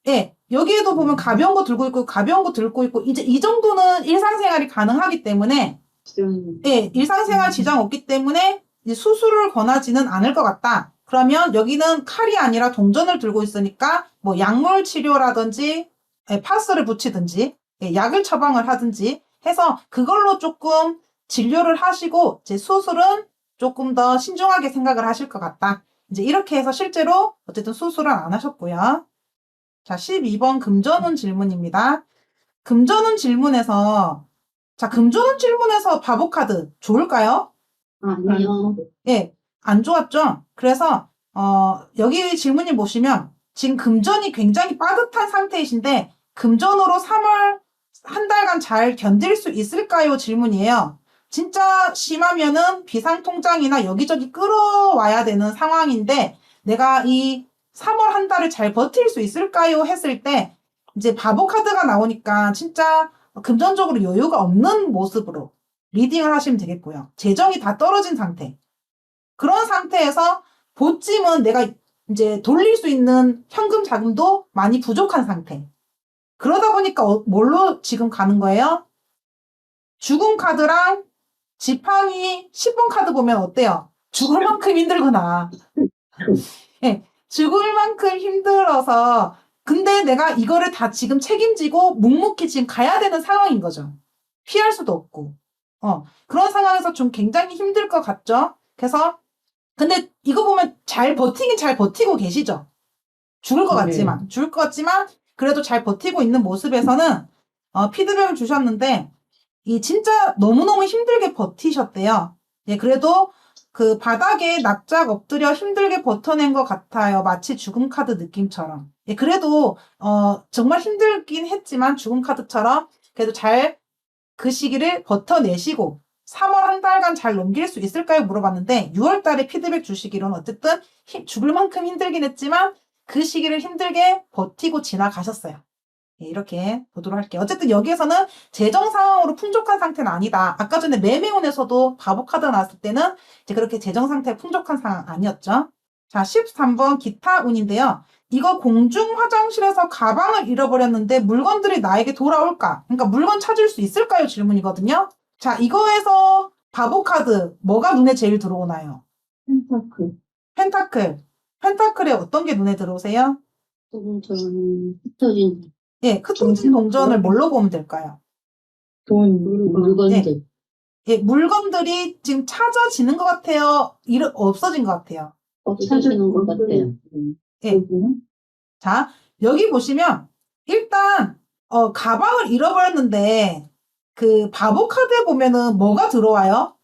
Speaker 1: 예, 여기에도 보면 가벼운 거 들고 있고 가벼운 거 들고 있고 이제 이 정도는 일상생활이 가능하기 때문에 예, 일상생활 지장 없기 때문에 이제 수술을 권하지는 않을 것 같다. 그러면 여기는 칼이 아니라 동전을 들고 있으니까 뭐 약물 치료라든지 예, 파스를 붙이든지 예, 약을 처방을 하든지 해서 그걸로 조금 진료를 하시고 제 수술은 조금 더 신중하게 생각을 하실 것 같다. 이제 이렇게 해서 실제로 어쨌든 수술은 안 하셨고요. 자, 12번 금전운 질문입니다. 금전운 질문에서 금전운 질문에서 바보 카드 좋을까요?
Speaker 4: 아니요.
Speaker 1: 예, 안 좋았죠? 그래서, 여기 질문이 보시면, 지금 금전이 굉장히 빠듯한 상태이신데, 금전으로 3월 한 달간 잘 견딜 수 있을까요? 질문이에요. 진짜 심하면은 비상통장이나 여기저기 끌어와야 되는 상황인데, 내가 이 3월 한 달을 잘 버틸 수 있을까요? 했을 때, 이제 바보 카드가 나오니까 진짜 금전적으로 여유가 없는 모습으로 리딩을 하시면 되겠고요. 재정이 다 떨어진 상태. 그런 상태에서 보찜은 내가 이제 돌릴 수 있는 현금 자금도 많이 부족한 상태. 그러다 보니까 뭘로 지금 가는 거예요? 죽음 카드랑 지팡이 10번 카드 보면 어때요? 죽을 만큼 힘들구나. 예, 죽을 만큼 힘들어서 근데 내가 이거를 다 지금 책임지고 묵묵히 지금 가야 되는 상황인 거죠. 피할 수도 없고. 그런 상황에서 좀 굉장히 힘들 것 같죠? 그래서 근데 이거 보면 잘 버티긴 잘 버티고 계시죠? 죽을 것 같지만 그래도 잘 버티고 있는 모습에서는 피드백을 주셨는데 이 진짜 너무너무 힘들게 버티셨대요. 예, 그래도 그 바닥에 납작 엎드려 힘들게 버텨낸 것 같아요. 마치 죽음 카드 느낌처럼. 예, 그래도 정말 힘들긴 했지만 죽음 카드처럼 그래도 잘 그 시기를 버텨내시고 3월 한 달간 잘 넘길 수 있을까요? 물어봤는데 6월 달에 피드백 주시기로는 어쨌든 죽을 만큼 힘들긴 했지만 그 시기를 힘들게 버티고 지나가셨어요. 예, 이렇게 보도록 할게요. 어쨌든 여기에서는 재정 상황으로 풍족한 상태는 아니다. 아까 전에 매매운에서도 바보 카드 나왔을 때는 이제 그렇게 재정 상태 풍족한 상황 아니었죠. 자, 13번 기타 운인데요. 이거 공중 화장실에서 가방을 잃어버렸는데 물건들이 나에게 돌아올까? 그러니까 물건 찾을 수 있을까요? 질문이거든요. 자, 이거에서 바보 카드 뭐가 눈에 제일 들어오나요?
Speaker 3: 펜타클.
Speaker 1: 펜타클. 펜타클에 어떤 게 눈에 들어오세요?
Speaker 4: 동전, 흩어진
Speaker 1: 예, 흩어진 동전을 뭘로 보면 될까요?
Speaker 3: 돈,
Speaker 4: 물건들.
Speaker 1: 예, 물건들이 지금 찾아지는 것 같아요? 없어진 것 같아요?
Speaker 4: 없어지는 것 같아요.
Speaker 1: 예. 자, 여기 보시면, 일단, 가방을 잃어버렸는데, 그 바보 카드에 보면은 뭐가 들어와요?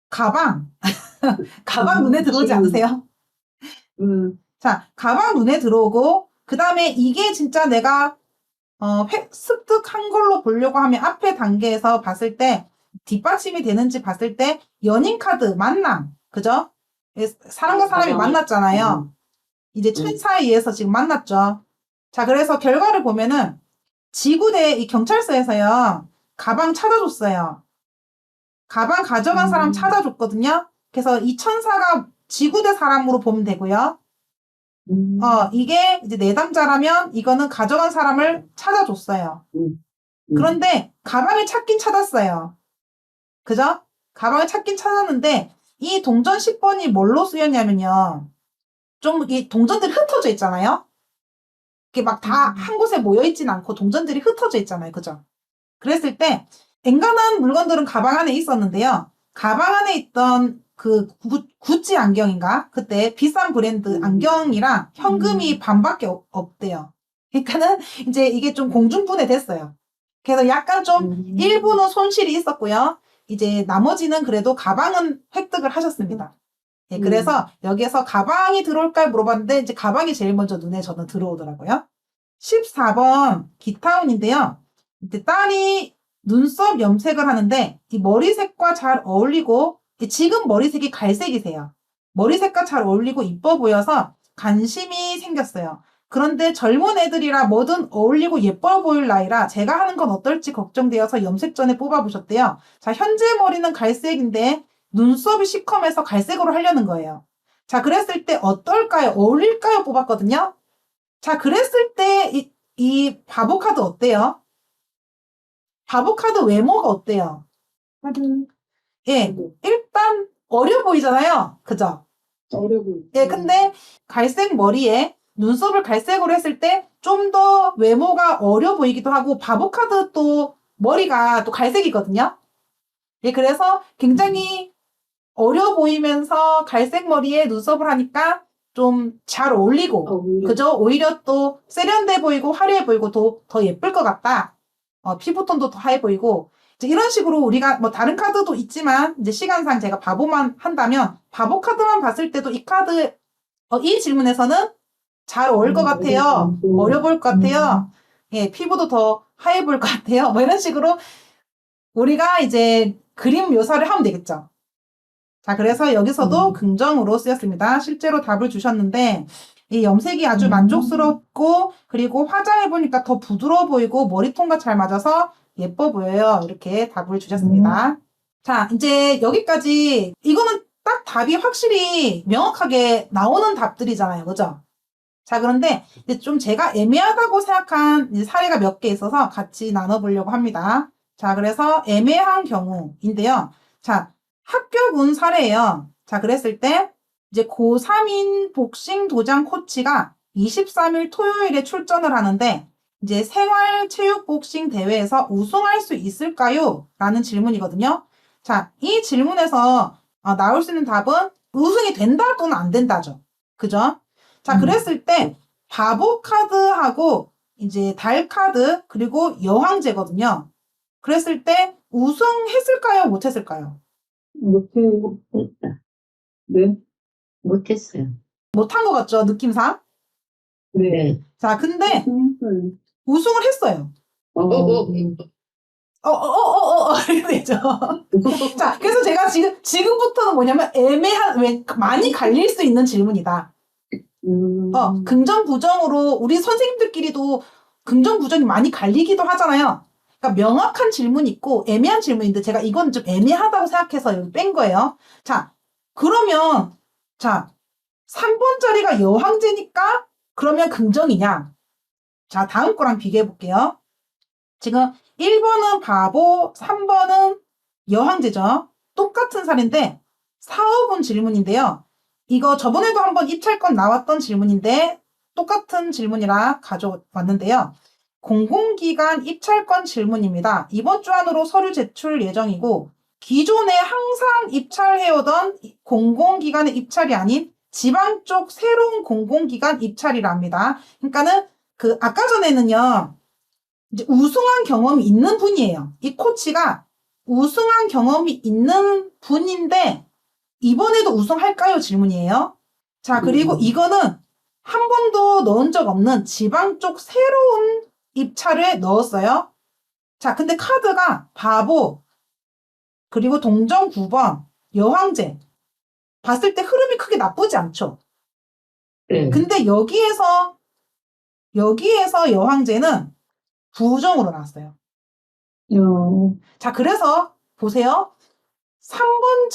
Speaker 1: 가방. 가방 눈에 들어오지 않으세요? 자, 가방 눈에 들어오고, 그 다음에 이게 진짜 내가, 습득한 걸로 보려고 하면 앞에 단계에서 봤을 때, 뒷받침이 되는지 봤을 때, 연인 카드, 만남. 그죠? 사람과 사람이 만났잖아요. 이제 천사에 의해서 지금 만났죠. 자, 그래서 결과를 보면은, 지구대 이 경찰서에서요, 가방 찾아줬어요. 가방 가져간 사람 찾아줬거든요. 그래서 이 천사가 지구대 사람으로 보면 되고요. 이게 이제 내담자라면 이거는 가져간 사람을 찾아줬어요. 그런데 가방을 찾긴 찾았어요. 그죠? 가방을 찾긴 찾았는데 이 동전 10번이 뭘로 쓰였냐면요. 좀 이 동전들이 흩어져 있잖아요. 이게 막 다 한 곳에 모여 있진 않고 동전들이 흩어져 있잖아요. 그죠? 그랬을 때 엔간한 물건들은 가방 안에 있었는데요. 가방 안에 있던 그 구찌 안경인가? 그때 비싼 브랜드 안경이랑 현금이 반밖에 없대요. 그러니까는 이제 이게 좀 공중분해 됐어요. 그래서 약간 좀 일부는 손실이 있었고요. 이제 나머지는 그래도 가방은 획득을 하셨습니다. 예, 그래서 여기에서 가방이 들어올까요? 물어봤는데 이제 가방이 제일 먼저 눈에 저는 들어오더라고요. 14번 기타운인데요. 이제 딸이 눈썹 염색을 하는데 이 머리색과 잘 어울리고 지금 머리색이 갈색이세요. 머리색과 잘 어울리고 이뻐 보여서 관심이 생겼어요. 그런데 젊은 애들이라 뭐든 어울리고 예뻐 보일 나이라 제가 하는 건 어떨지 걱정되어서 염색 전에 뽑아보셨대요. 자, 현재 머리는 갈색인데 눈썹이 시커매서 갈색으로 하려는 거예요. 자, 그랬을 때 어떨까요? 어울릴까요? 뽑았거든요. 자, 그랬을 때 이 바보 카드 어때요? 바보 카드 외모가 어때요? 예, 일단 어려 보이잖아요. 그죠?
Speaker 3: 어려 보여.
Speaker 1: 예, 근데 갈색 머리에 눈썹을 갈색으로 했을 때 좀 더 외모가 어려 보이기도 하고 바보 카드 또 머리가 또 갈색이거든요. 예, 그래서 굉장히 어려 보이면서 갈색 머리에 눈썹을 하니까 좀 잘 어울리고, 그죠? 오히려 또 세련돼 보이고 화려해 보이고 더 예쁠 것 같다. 피부톤도 더 하얘 보이고, 이제 이런 식으로 우리가 뭐 다른 카드도 있지만 이제 시간상 제가 바보만 한다면 바보 카드만 봤을 때도 이 카드 이 질문에서는 잘 어울릴 것 같아요. 어려 보일 것 같아요. 예, 피부도 더 하얘 보일 것 같아요. 뭐 이런 식으로 우리가 이제 그림 묘사를 하면 되겠죠. 자, 그래서 여기서도 긍정으로 쓰였습니다. 실제로 답을 주셨는데 이 염색이 아주 만족스럽고 그리고 화장해보니까 더 부드러워 보이고 머리통과 잘 맞아서 예뻐 보여요. 이렇게 답을 주셨습니다. 자, 이제 여기까지 이거는 딱 답이 확실히 명확하게 나오는 답들이잖아요. 그죠? 자, 그런데 이제 좀 제가 애매하다고 생각한 이제 사례가 몇 개 있어서 같이 나눠보려고 합니다. 자, 그래서 애매한 경우인데요. 자, 합격운 사례예요. 자, 그랬을 때 이제 고3인 복싱 도장 코치가 23일 토요일에 출전을 하는데 이제 생활체육 복싱 대회에서 우승할 수 있을까요? 라는 질문이거든요. 자, 이 질문에서 나올 수 있는 답은 우승이 된다 또는 안 된다죠. 그죠? 자, 그랬을 때 바보 카드하고 이제 달 카드 그리고 여왕제거든요. 그랬을 때 우승했을까요? 못했을까요?
Speaker 4: 못했다.
Speaker 3: 네.
Speaker 4: 못했어요.
Speaker 1: 못한 것 같죠? 느낌상.
Speaker 3: 네.
Speaker 1: 자, 근데
Speaker 3: 했어요.
Speaker 1: 우승을 했어요. 이렇게 되죠. 자, 그래서 제가 지금부터는 뭐냐면 왜 많이 갈릴 수 있는 질문이다. 긍정, 부정으로 우리 선생님들끼리도 긍정, 부정이 많이 갈리기도 하잖아요. 그러니까 명확한 질문이 있고 애매한 질문인데 제가 이건 좀 애매하다고 생각해서 여기 뺀 거예요. 자, 그러면 자, 3번짜리가 여왕제니까 그러면 긍정이냐? 자, 다음 거랑 비교해 볼게요. 지금 1번은 바보, 3번은 여왕제죠. 똑같은 사례인데 4, 5번 질문인데요. 이거 저번에도 한번 입찰권 나왔던 질문인데 똑같은 질문이라 가져왔는데요. 공공기관 입찰권 질문입니다. 이번 주 안으로 서류 제출 예정이고 기존에 항상 입찰해오던 공공기관의 입찰이 아닌 지방 쪽 새로운 공공기관 입찰이라 합니다. 그러니까는 아까 전에는요. 이제 우승한 경험이 있는 분이에요. 이 코치가 우승한 경험이 있는 분인데 이번에도 우승할까요? 질문이에요. 자, 그리고 이거는 한 번도 넣은 적 없는 지방 쪽 새로운 입찰에 넣었어요. 자, 근데 카드가 바보, 그리고 동전 9번, 여왕제. 봤을 때 흐름이 크게 나쁘지 않죠?
Speaker 4: 네.
Speaker 1: 근데 여기에서 여왕제는 부정으로 나왔어요. 자, 그래서 보세요. 3번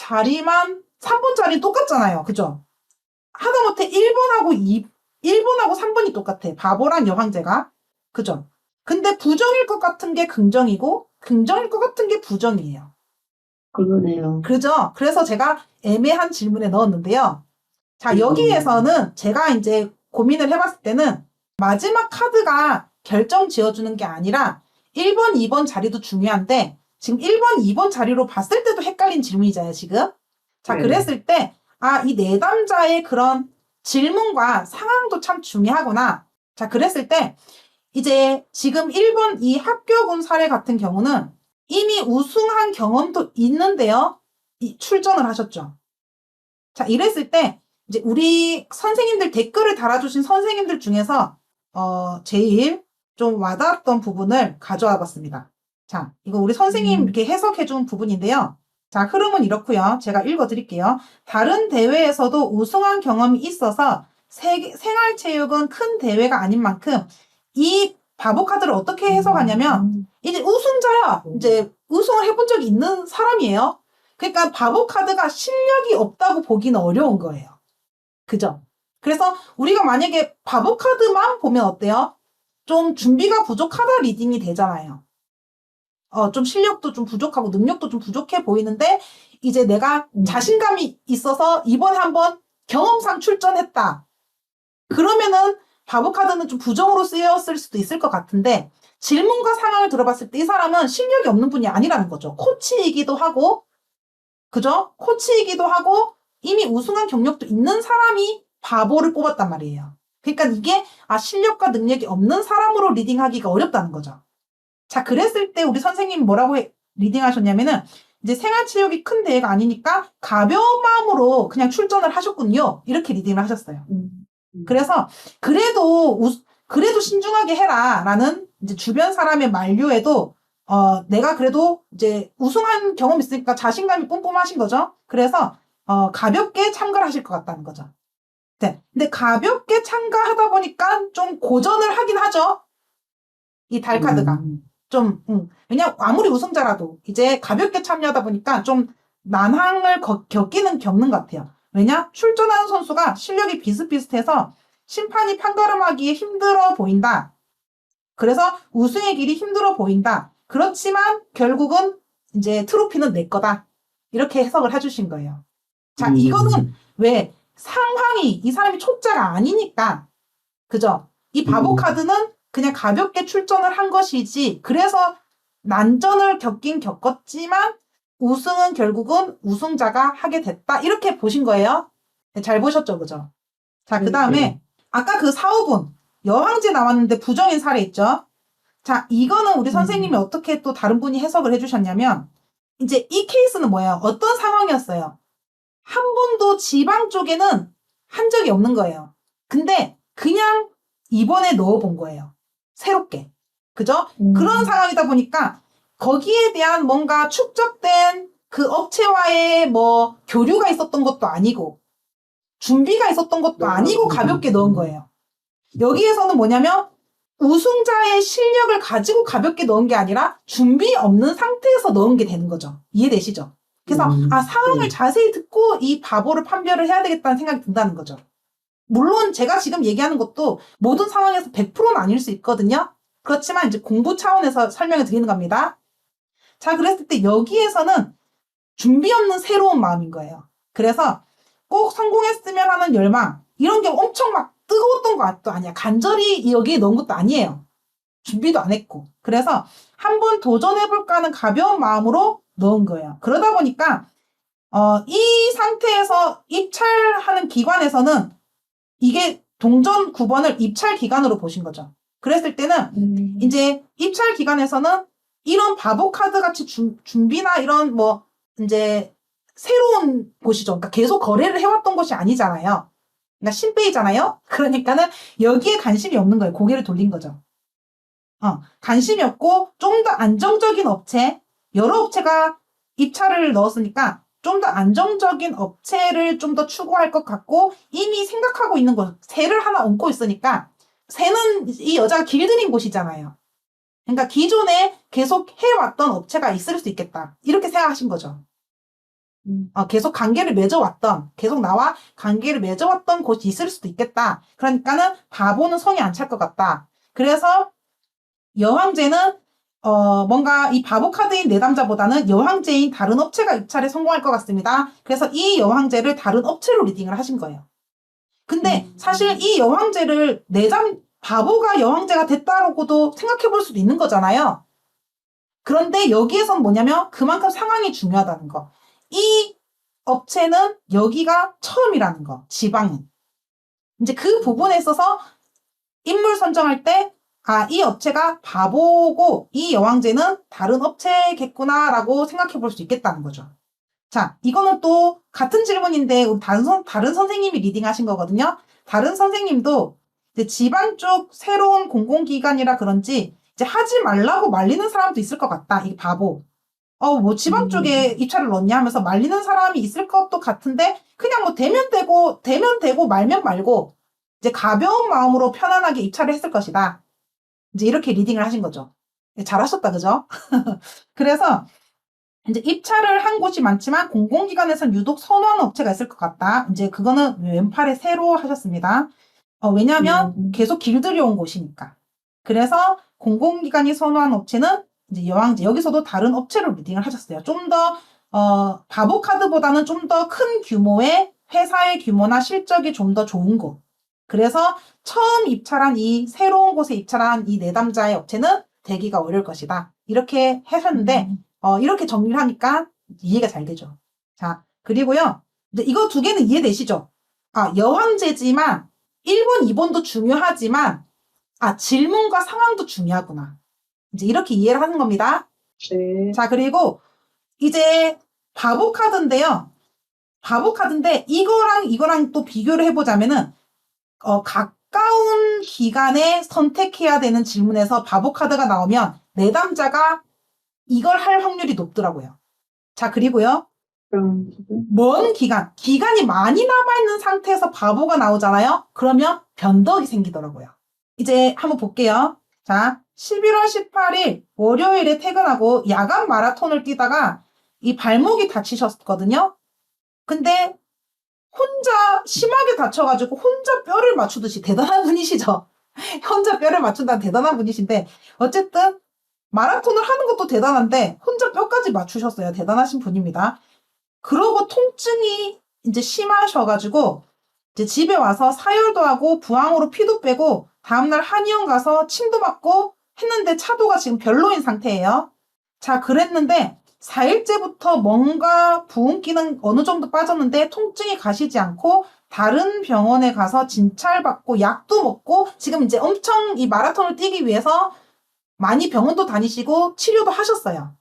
Speaker 1: 자리 똑같잖아요. 그죠? 하다못해 1번하고 3번이 똑같아. 바보랑 여왕제가. 그죠? 근데 부정일 것 같은 게 긍정이고, 긍정일 것 같은 게 부정이에요.
Speaker 4: 그러네요.
Speaker 1: 그죠? 그래서 제가 애매한 질문에 넣었는데요. 자, 여기에서는 제가 이제 고민을 해봤을 때는 마지막 카드가 결정 지어주는 게 아니라 1번, 2번 자리도 중요한데 지금 1번, 2번 자리로 봤을 때도 헷갈린 질문이잖아요, 지금. 자,
Speaker 4: 네.
Speaker 1: 그랬을 때 이 내담자의 그런 질문과 상황도 참 중요하구나. 자, 그랬을 때 이제 지금 1번 이 합격운 사례 같은 경우는 이미 우승한 경험도 있는데요. 출전을 하셨죠. 자, 이랬을 때 이제 우리 선생님들 댓글을 달아주신 선생님들 중에서 제일 좀 와닿았던 부분을 가져와 봤습니다. 자, 이거 우리 선생님 이렇게 해석해 준 부분인데요. 자, 흐름은 이렇고요. 제가 읽어 드릴게요. 다른 대회에서도 우승한 경험이 있어서 생활체육은 큰 대회가 아닌 만큼 이 바보카드를 어떻게 해석하냐면 이제 우승자야. 이제 우승을 해본 적이 있는 사람이에요. 그러니까 바보카드가 실력이 없다고 보기는 어려운 거예요. 그죠? 그래서 우리가 만약에 바보카드만 보면 어때요? 좀 준비가 부족하다 리딩이 되잖아요. 좀 실력도 좀 부족하고 능력도 좀 부족해 보이는데 이제 내가 자신감이 있어서 이번에 한번 경험상 출전했다. 그러면은 바보카드는 좀 부정으로 쓰였을 수도 있을 것 같은데 질문과 상황을 들어봤을 때 이 사람은 실력이 없는 분이 아니라는 거죠. 코치이기도 하고 그죠? 코치이기도 하고 이미 우승한 경력도 있는 사람이 바보를 뽑았단 말이에요. 그러니까 이게 실력과 능력이 없는 사람으로 리딩하기가 어렵다는 거죠. 자, 그랬을 때 우리 선생님이 뭐라고 리딩하셨냐면은 이제 생활체육이 큰 대회가 아니니까 가벼운 마음으로 그냥 출전을 하셨군요. 이렇게 리딩을 하셨어요. 그래서 그래도 신중하게 해라라는 이제 주변 사람의 만류에도 내가 그래도 이제 우승한 경험이 있으니까 자신감이 뿜뿜하신 거죠. 그래서 가볍게 참가를 하실 것 같다는 거죠. 네. 근데 가볍게 참가하다 보니까 좀 고전을 하긴 하죠. 이 달카드가. 왜냐면 아무리 우승자라도 이제 가볍게 참여하다 보니까 좀 난항을 겪는 것 같아요. 왜냐? 출전하는 선수가 실력이 비슷비슷해서 심판이 판가름하기에 힘들어 보인다. 그래서 우승의 길이 힘들어 보인다. 그렇지만 결국은 이제 트로피는 내 거다. 이렇게 해석을 해주신 거예요. 자, 이거는 왜? 상황이 이 사람이 초짜가 아니니까. 그죠? 이 바보 카드는 그냥 가볍게 출전을 한 것이지. 그래서 난전을 겪었지만 우승은 결국은 우승자가 하게 됐다. 이렇게 보신 거예요. 네, 잘 보셨죠? 그죠? 자, 그 다음에 아까 그 4, 5분 여왕제 나왔는데 부정인 사례 있죠? 자, 이거는 우리 선생님이 어떻게 또 다른 분이 해석을 해주셨냐면 이제 이 케이스는 뭐예요? 어떤 상황이었어요? 한 번도 지방 쪽에는 한 적이 없는 거예요. 근데 그냥 이번에 넣어본 거예요. 새롭게. 그죠? 그런 상황이다 보니까 거기에 대한 뭔가 축적된 그 업체와의 뭐 교류가 있었던 것도 아니고 준비가 있었던 것도 아니고 가볍게 넣은 거예요. 여기에서는 뭐냐면 우승자의 실력을 가지고 가볍게 넣은 게 아니라 준비 없는 상태에서 넣은 게 되는 거죠. 이해되시죠? 그래서 상황을 자세히 듣고 이 바보를 판별을 해야 되겠다는 생각이 든다는 거죠. 물론 제가 지금 얘기하는 것도 모든 상황에서 100%는 아닐 수 있거든요. 그렇지만 이제 공부 차원에서 설명을 드리는 겁니다. 자, 그랬을 때 여기에서는 준비 없는 새로운 마음인 거예요. 그래서 꼭 성공했으면 하는 열망 이런 게 엄청 막 뜨거웠던 것도 아니야. 간절히 여기에 넣은 것도 아니에요. 준비도 안 했고. 그래서 한번 도전해볼까 하는 가벼운 마음으로 넣은 거예요. 그러다 보니까 이 상태에서 입찰하는 기관에서는 이게 동전 9번을 입찰 기간으로 보신 거죠. 그랬을 때는 이제 입찰 기간에서는 이런 바보 카드 같이 준비나 이런 뭐 이제 새로운 곳이죠. 그러니까 계속 거래를 해왔던 것이 아니잖아요. 그러니까 신페이잖아요. 그러니까는 여기에 관심이 없는 거예요. 고개를 돌린 거죠. 관심이 없고 좀 더 안정적인 업체, 여러 업체가 입찰을 넣었으니까 좀 더 안정적인 업체를 좀 더 추구할 것 같고 이미 생각하고 있는 곳, 새를 하나 얹고 있으니까 새는 이 여자가 길들인 곳이잖아요. 그러니까 기존에 계속 해왔던 업체가 있을 수 있겠다. 이렇게 생각하신 거죠. 계속 관계를 맺어왔던, 계속 나와 관계를 맺어왔던 곳이 있을 수도 있겠다. 그러니까는 바보는 성이 안 찰 것 같다. 그래서 여왕제는 뭔가 이 바보 카드인 내담자보다는 여왕제인 다른 업체가 입찰에 성공할 것 같습니다. 그래서 이 여왕제를 다른 업체로 리딩을 하신 거예요. 근데 사실 이 여왕제를 바보가 여왕제가 됐다라고도 생각해 볼 수도 있는 거잖아요. 그런데 여기에선 뭐냐면 그만큼 상황이 중요하다는 거. 이 업체는 여기가 처음이라는 거, 지방은. 이제 그 부분에 있어서 인물 선정할 때 아, 이 업체가 바보고 이 여왕제는 다른 업체겠구나라고 생각해 볼 수 있겠다는 거죠. 자, 이거는 또 같은 질문인데 우리 다른 선생님이 리딩하신 거거든요. 다른 선생님도 이제 지방 쪽 새로운 공공기관이라 그런지 이제 하지 말라고 말리는 사람도 있을 것 같다. 이게 바보. 뭐 지방 쪽에 입찰을 넣냐 하면서 말리는 사람이 있을 것도 같은데 그냥 뭐 되면 되고 말면 말고 이제 가벼운 마음으로 편안하게 입찰을 했을 것이다. 이제 이렇게 리딩을 하신 거죠. 잘하셨다, 그죠? 그래서 이제 입찰을 한 곳이 많지만 공공기관에서는 유독 선호하는 업체가 있을 것 같다. 이제 그거는 왼팔에 세로 하셨습니다. 왜냐하면 계속 길들여온 곳이니까. 그래서 공공기관이 선호하는 업체는 이제 여왕제. 여기서도 다른 업체로 리딩을 하셨어요. 좀 더, 바보 카드보다는 좀 더 큰 규모의 회사의 규모나 실적이 좀 더 좋은 곳. 그래서 처음 입찰한 이 새로운 곳에 입찰한 이 내담자의 업체는 되기가 어려울 것이다. 이렇게 하셨는데, 이렇게 정리를 하니까 이해가 잘 되죠. 자, 그리고요. 이제 이거 두 개는 이해되시죠? 여왕제지만 1번, 2번도 중요하지만 질문과 상황도 중요하구나. 이제 이렇게 이해를 하는 겁니다.
Speaker 3: 네.
Speaker 1: 자, 그리고 이제 바보 카드인데요. 바보 카드인데 이거랑 또 비교를 해보자면은 가까운 기간에 선택해야 되는 질문에서 바보 카드가 나오면 내담자가 이걸 할 확률이 높더라고요. 자, 그리고요. 먼 기간이 많이 남아있는 상태에서 바보가 나오잖아요. 그러면 변덕이 생기더라고요. 이제 한번 볼게요. 자, 11월 18일 월요일에 퇴근하고 야간 마라톤을 뛰다가 이 발목이 다치셨거든요. 근데 혼자 심하게 다쳐가지고 혼자 뼈를 맞추듯이 대단한 분이시죠. 혼자 뼈를 맞춘다는 대단한 분이신데 어쨌든 마라톤을 하는 것도 대단한데 혼자 뼈까지 맞추셨어요. 대단하신 분입니다. 그러고 통증이 이제 심하셔가지고 이제 집에 와서 사열도 하고 부항으로 피도 빼고 다음날 한의원 가서 침도 맞고 했는데 차도가 지금 별로인 상태예요. 자, 그랬는데 4일째부터 뭔가 부은기는 어느 정도 빠졌는데 통증이 가시지 않고 다른 병원에 가서 진찰받고 약도 먹고 지금 이제 엄청 이 마라톤을 뛰기 위해서 많이 병원도 다니시고 치료도 하셨어요.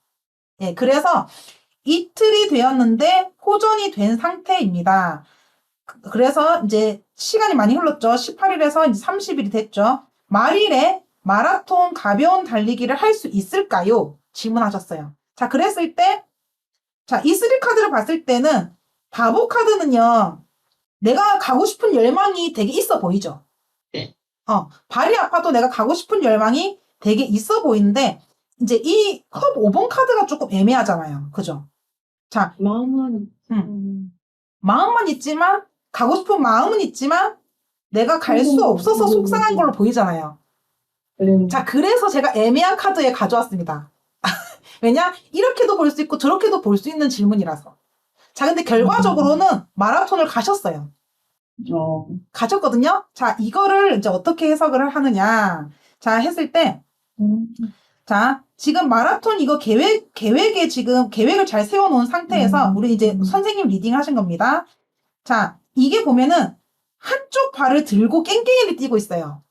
Speaker 1: 예, 그래서 이틀이 되었는데 호전이 된 상태입니다. 그래서 이제 시간이 많이 흘렀죠. 18일에서 이제 30일이 됐죠. 말일에 마라톤 가벼운 달리기를 할 수 있을까요? 질문하셨어요. 자, 그랬을 때, 자, 이 3카드를 봤을 때는 바보 카드는요, 내가 가고 싶은 열망이 되게 있어 보이죠?
Speaker 4: 네.
Speaker 1: 발이 아파도 내가 가고 싶은 열망이 되게 있어 보이는데, 이제 이 컵 5번 카드가 조금 애매하잖아요. 그죠? 자, 마음만 있지만, 가고 싶은 마음은 있지만, 내가 갈 수 없어서 속상한 걸로 보이잖아요. 자, 그래서 제가 애매한 카드에 가져왔습니다. 왜냐? 이렇게도 볼 수 있고 저렇게도 볼 수 있는 질문이라서. 자, 근데 결과적으로는 마라톤을 가셨어요. 가셨거든요? 자, 이거를 이제 어떻게 해석을 하느냐. 자, 했을 때, 자, 지금 마라톤 이거 계획에 지금 계획을 잘 세워놓은 상태에서 우리 이제 선생님 리딩 하신 겁니다. 자, 이게 보면은 한쪽 발을 들고 깽깽이를 뛰고 있어요.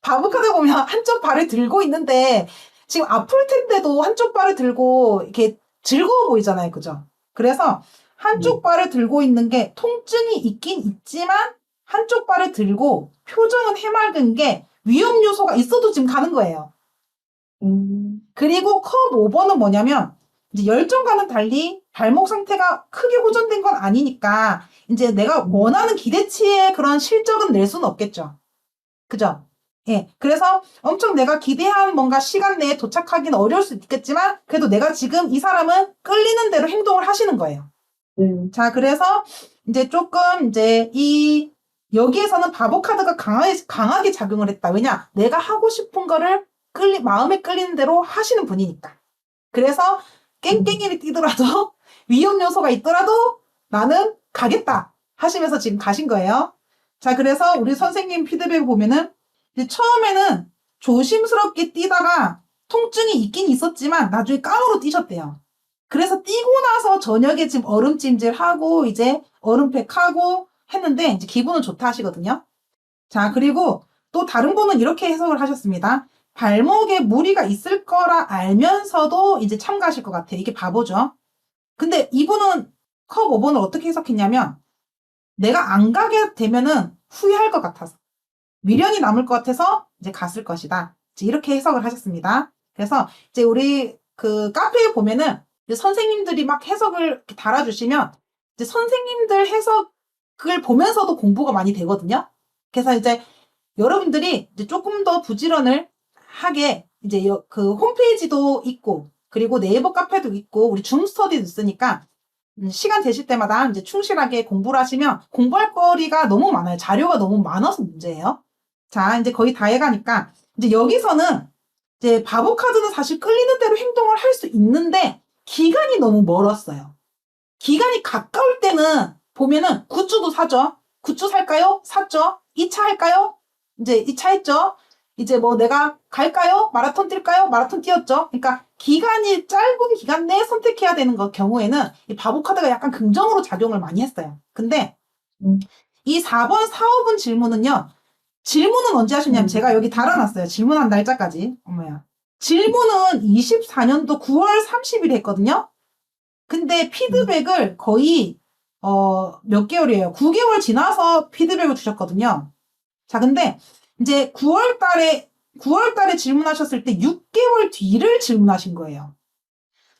Speaker 1: 바보 카드 보면 한쪽 발을 들고 있는데 지금 아플 텐데도 한쪽 발을 들고 이렇게 즐거워 보이잖아요. 그죠? 그래서 한쪽 발을 들고 있는 게 통증이 있긴 있지만 한쪽 발을 들고 표정은 해맑은 게 위험 요소가 있어도 지금 가는 거예요. 그리고 컵 5번은 뭐냐면 이제 열정과는 달리 발목 상태가 크게 호전된 건 아니니까 이제 내가 원하는 기대치의 그런 실적은 낼 수는 없겠죠. 그죠? 예. 그래서 엄청 내가 기대한 뭔가 시간 내에 도착하기는 어려울 수 있겠지만 그래도 내가 지금 이 사람은 끌리는 대로 행동을 하시는 거예요. 자, 그래서 이제 조금 이제 여기에서는 바보 카드가 강하게 작용을 했다. 왜냐? 내가 하고 싶은 거를 마음에 끌리는 대로 하시는 분이니까. 그래서 깽깽이를 뛰더라도 위험 요소가 있더라도 나는 가겠다 하시면서 지금 가신 거예요. 자, 그래서 우리 선생님 피드백 보면은 이제 처음에는 조심스럽게 뛰다가 통증이 있긴 있었지만 나중에 깡으로 뛰셨대요. 그래서 뛰고 나서 저녁에 지금 얼음찜질하고 이제 얼음팩하고 했는데 이제 기분은 좋다 하시거든요. 자, 그리고 또 다른 분은 이렇게 해석을 하셨습니다. 발목에 무리가 있을 거라 알면서도 이제 참가하실 것 같아요. 이게 바보죠. 근데 이분은 컵 5번을 어떻게 해석했냐면 내가 안 가게 되면은 후회할 것 같아서 미련이 남을 것 같아서 이제 갔을 것이다. 이제 이렇게 해석을 하셨습니다. 그래서 이제 우리 그 카페에 보면은 이제 선생님들이 막 해석을 이렇게 달아주시면 이제 선생님들 해석을 보면서도 공부가 많이 되거든요. 그래서 이제 여러분들이 이제 조금 더 부지런을 하게 이제 그 홈페이지도 있고 그리고 네이버 카페도 있고 우리 줌 스터디도 있으니까 시간 되실 때마다 이제 충실하게 공부를 하시면 공부할 거리가 너무 많아요. 자료가 너무 많아서 문제예요. 자, 이제 거의 다 해가니까 이제 여기서는 이제 바보 카드는 사실 끌리는 대로 행동을 할 수 있는데 기간이 너무 멀었어요. 기간이 가까울 때는 보면은 굿즈도 사죠. 굿즈 살까요? 샀죠. 2차 할까요? 이제 2차 했죠. 이제 뭐 내가 갈까요? 마라톤 뛸까요? 마라톤 뛰었죠. 그러니까 기간이 짧은 기간 내에 선택해야 되는 경우에는 이 바보 카드가 약간 긍정으로 작용을 많이 했어요. 근데 이 4번, 4, 5번 질문은요. 질문은 언제 하셨냐면 제가 여기 달아놨어요. 질문한 날짜까지. 어머야. 질문은 24년도 9월 30일 했거든요. 근데 피드백을 거의 몇 개월이에요. 9개월 지나서 피드백을 주셨거든요. 자, 근데 이제 9월 달에 질문하셨을 때 6개월 뒤를 질문하신 거예요.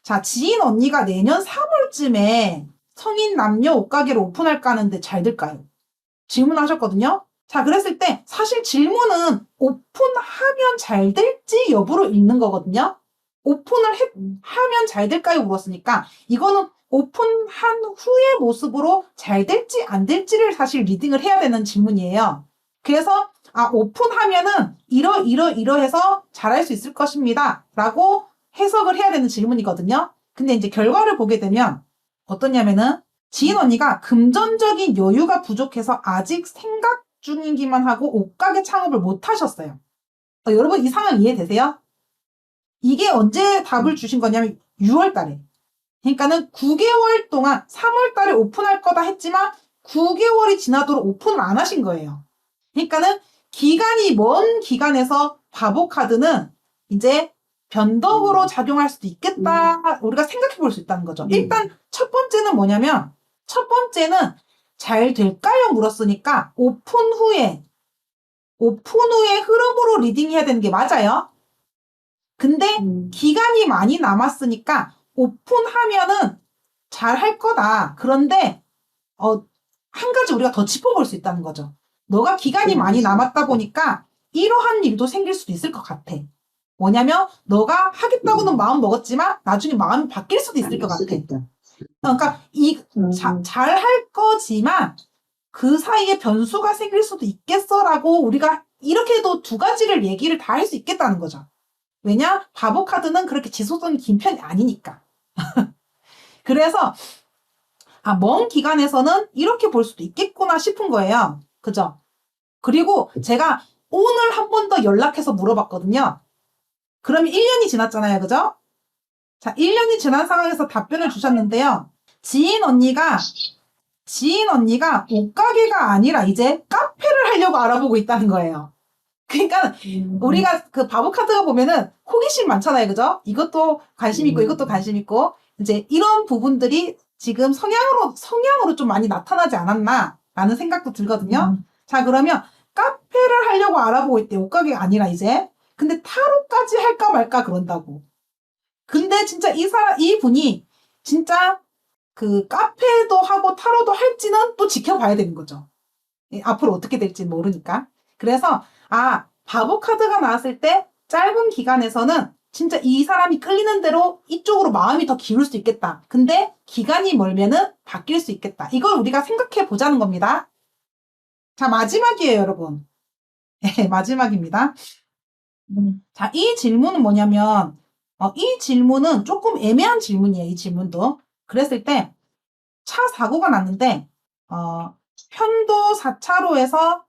Speaker 1: 자, 지인 언니가 내년 3월쯤에 성인 남녀 옷가게를 오픈할까 하는데 잘 될까요? 질문하셨거든요. 자, 그랬을 때 사실 질문은 오픈하면 잘 될지 여부로 읽는 거거든요. 오픈을 하면 잘 될까요? 물었으니까 이거는 오픈한 후의 모습으로 잘 될지 안 될지를 사실 리딩을 해야 되는 질문이에요. 그래서 오픈하면은 이러해서 잘할 수 있을 것입니다. 라고 해석을 해야 되는 질문이거든요. 근데 이제 결과를 보게 되면 어떠냐면은 지인 언니가 금전적인 여유가 부족해서 아직 생각 중이기만 하고 옷가게 창업을 못 하셨어요. 여러분 이 상황 이해되세요? 이게 언제 답을 주신 거냐면 6월 달에. 그러니까는 9개월 동안 3월 달에 오픈할 거다 했지만 9개월이 지나도록 오픈을 안 하신 거예요. 그러니까는 기간이 먼 기간에서 바보 카드는 이제 변덕으로 작용할 수도 있겠다. 우리가 생각해 볼 수 있다는 거죠. 일단 첫 번째는 뭐냐면 첫 번째는 잘 될까요? 물었으니까 오픈 후에 흐름으로 리딩해야 되는 게 맞아요. 근데 기간이 많이 남았으니까 오픈하면은 잘 할 거다. 그런데 한 가지 우리가 더 짚어볼 수 있다는 거죠. 너가 기간이 많이 남았다 보니까 이러한 일도 생길 수도 있을 것 같아. 뭐냐면 너가 하겠다고는 마음 먹었지만 나중에 마음이 바뀔 수도 있을 것 같아. 그러니까 잘 할 거지만 그 사이에 변수가 생길 수도 있겠어라고 우리가 이렇게도 두 가지를 얘기를 다 할 수 있겠다는 거죠. 왜냐? 바보 카드는 그렇게 지속성이 긴 편이 아니니까. 그래서 먼 기간에서는 이렇게 볼 수도 있겠구나 싶은 거예요. 그죠? 그리고 제가 오늘 한 번 더 연락해서 물어봤거든요. 그러면 1년이 지났잖아요. 그죠? 자, 1년이 지난 상황에서 답변을 주셨는데요. 지인 언니가 옷가게가 아니라 이제 카페를 하려고 알아보고 있다는 거예요. 그러니까 우리가 그 바보 카드가 보면은 호기심 많잖아요. 그죠? 이것도 관심 있고 이것도 관심 있고 이제 이런 부분들이 지금 성향으로 좀 많이 나타나지 않았나 라는 생각도 들거든요. 자, 그러면 카페를 하려고 알아보고 있대. 옷가게가 아니라 이제. 근데 타로까지 할까 말까 그런다고. 근데 진짜 이분이 진짜 그 카페도 하고 타로도 할지는 또 지켜봐야 되는 거죠. 앞으로 어떻게 될지 모르니까. 그래서 바보 카드가 나왔을 때 짧은 기간에서는 진짜 이 사람이 끌리는 대로 이쪽으로 마음이 더 기울 수 있겠다. 근데 기간이 멀면은 바뀔 수 있겠다. 이걸 우리가 생각해 보자는 겁니다. 자, 마지막이에요, 여러분. 네, 마지막입니다. 자, 이 질문은 뭐냐면 이 질문은 조금 애매한 질문이에요. 이 질문도. 그랬을 때 차 사고가 났는데 편도 4차로에서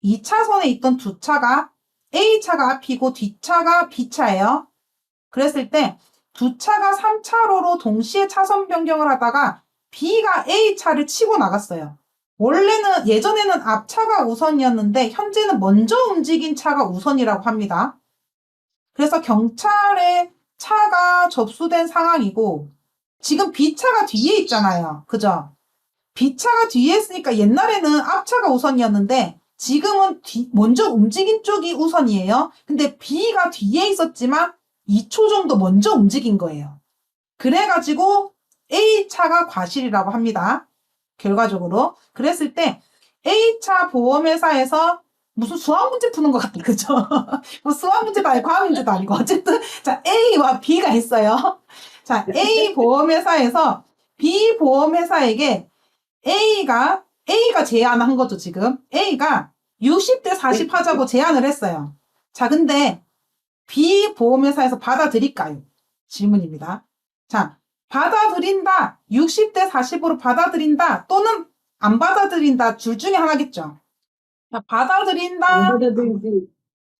Speaker 1: 2차선에 있던 두 차가 A차가 앞이고 뒷차가 B차예요. 그랬을 때 두 차가 3차로로 동시에 차선 변경을 하다가 B가 A차를 치고 나갔어요. 원래는 예전에는 앞차가 우선이었는데 현재는 먼저 움직인 차가 우선이라고 합니다. 그래서 경찰에 차가 접수된 상황이고 지금 B차가 뒤에 있잖아요. 그죠? B차가 뒤에 있으니까 옛날에는 앞차가 우선이었는데 지금은 먼저 움직인 쪽이 우선이에요. 근데 B가 뒤에 있었지만 2초 정도 먼저 움직인 거예요. 그래가지고 A차가 과실이라고 합니다. 결과적으로. 그랬을 때 A차 보험회사에서 무슨 수학 문제 푸는 것 같다. 그죠? 뭐 수학 문제도 아니고 과학 문제도 아니고 어쨌든 자 A와 B가 있어요. 자 A 보험회사에서 B 보험회사에게 A가 제안한 거죠, 지금. A가 60대 40 하자고 제안을 했어요. 자, 근데 B 보험회사에서 받아들일까요? 질문입니다. 자, 받아들인다, 60대 40으로 받아들인다, 또는 안 받아들인다, 둘 중에 하나겠죠. 자,
Speaker 3: 안
Speaker 1: 받아들인다,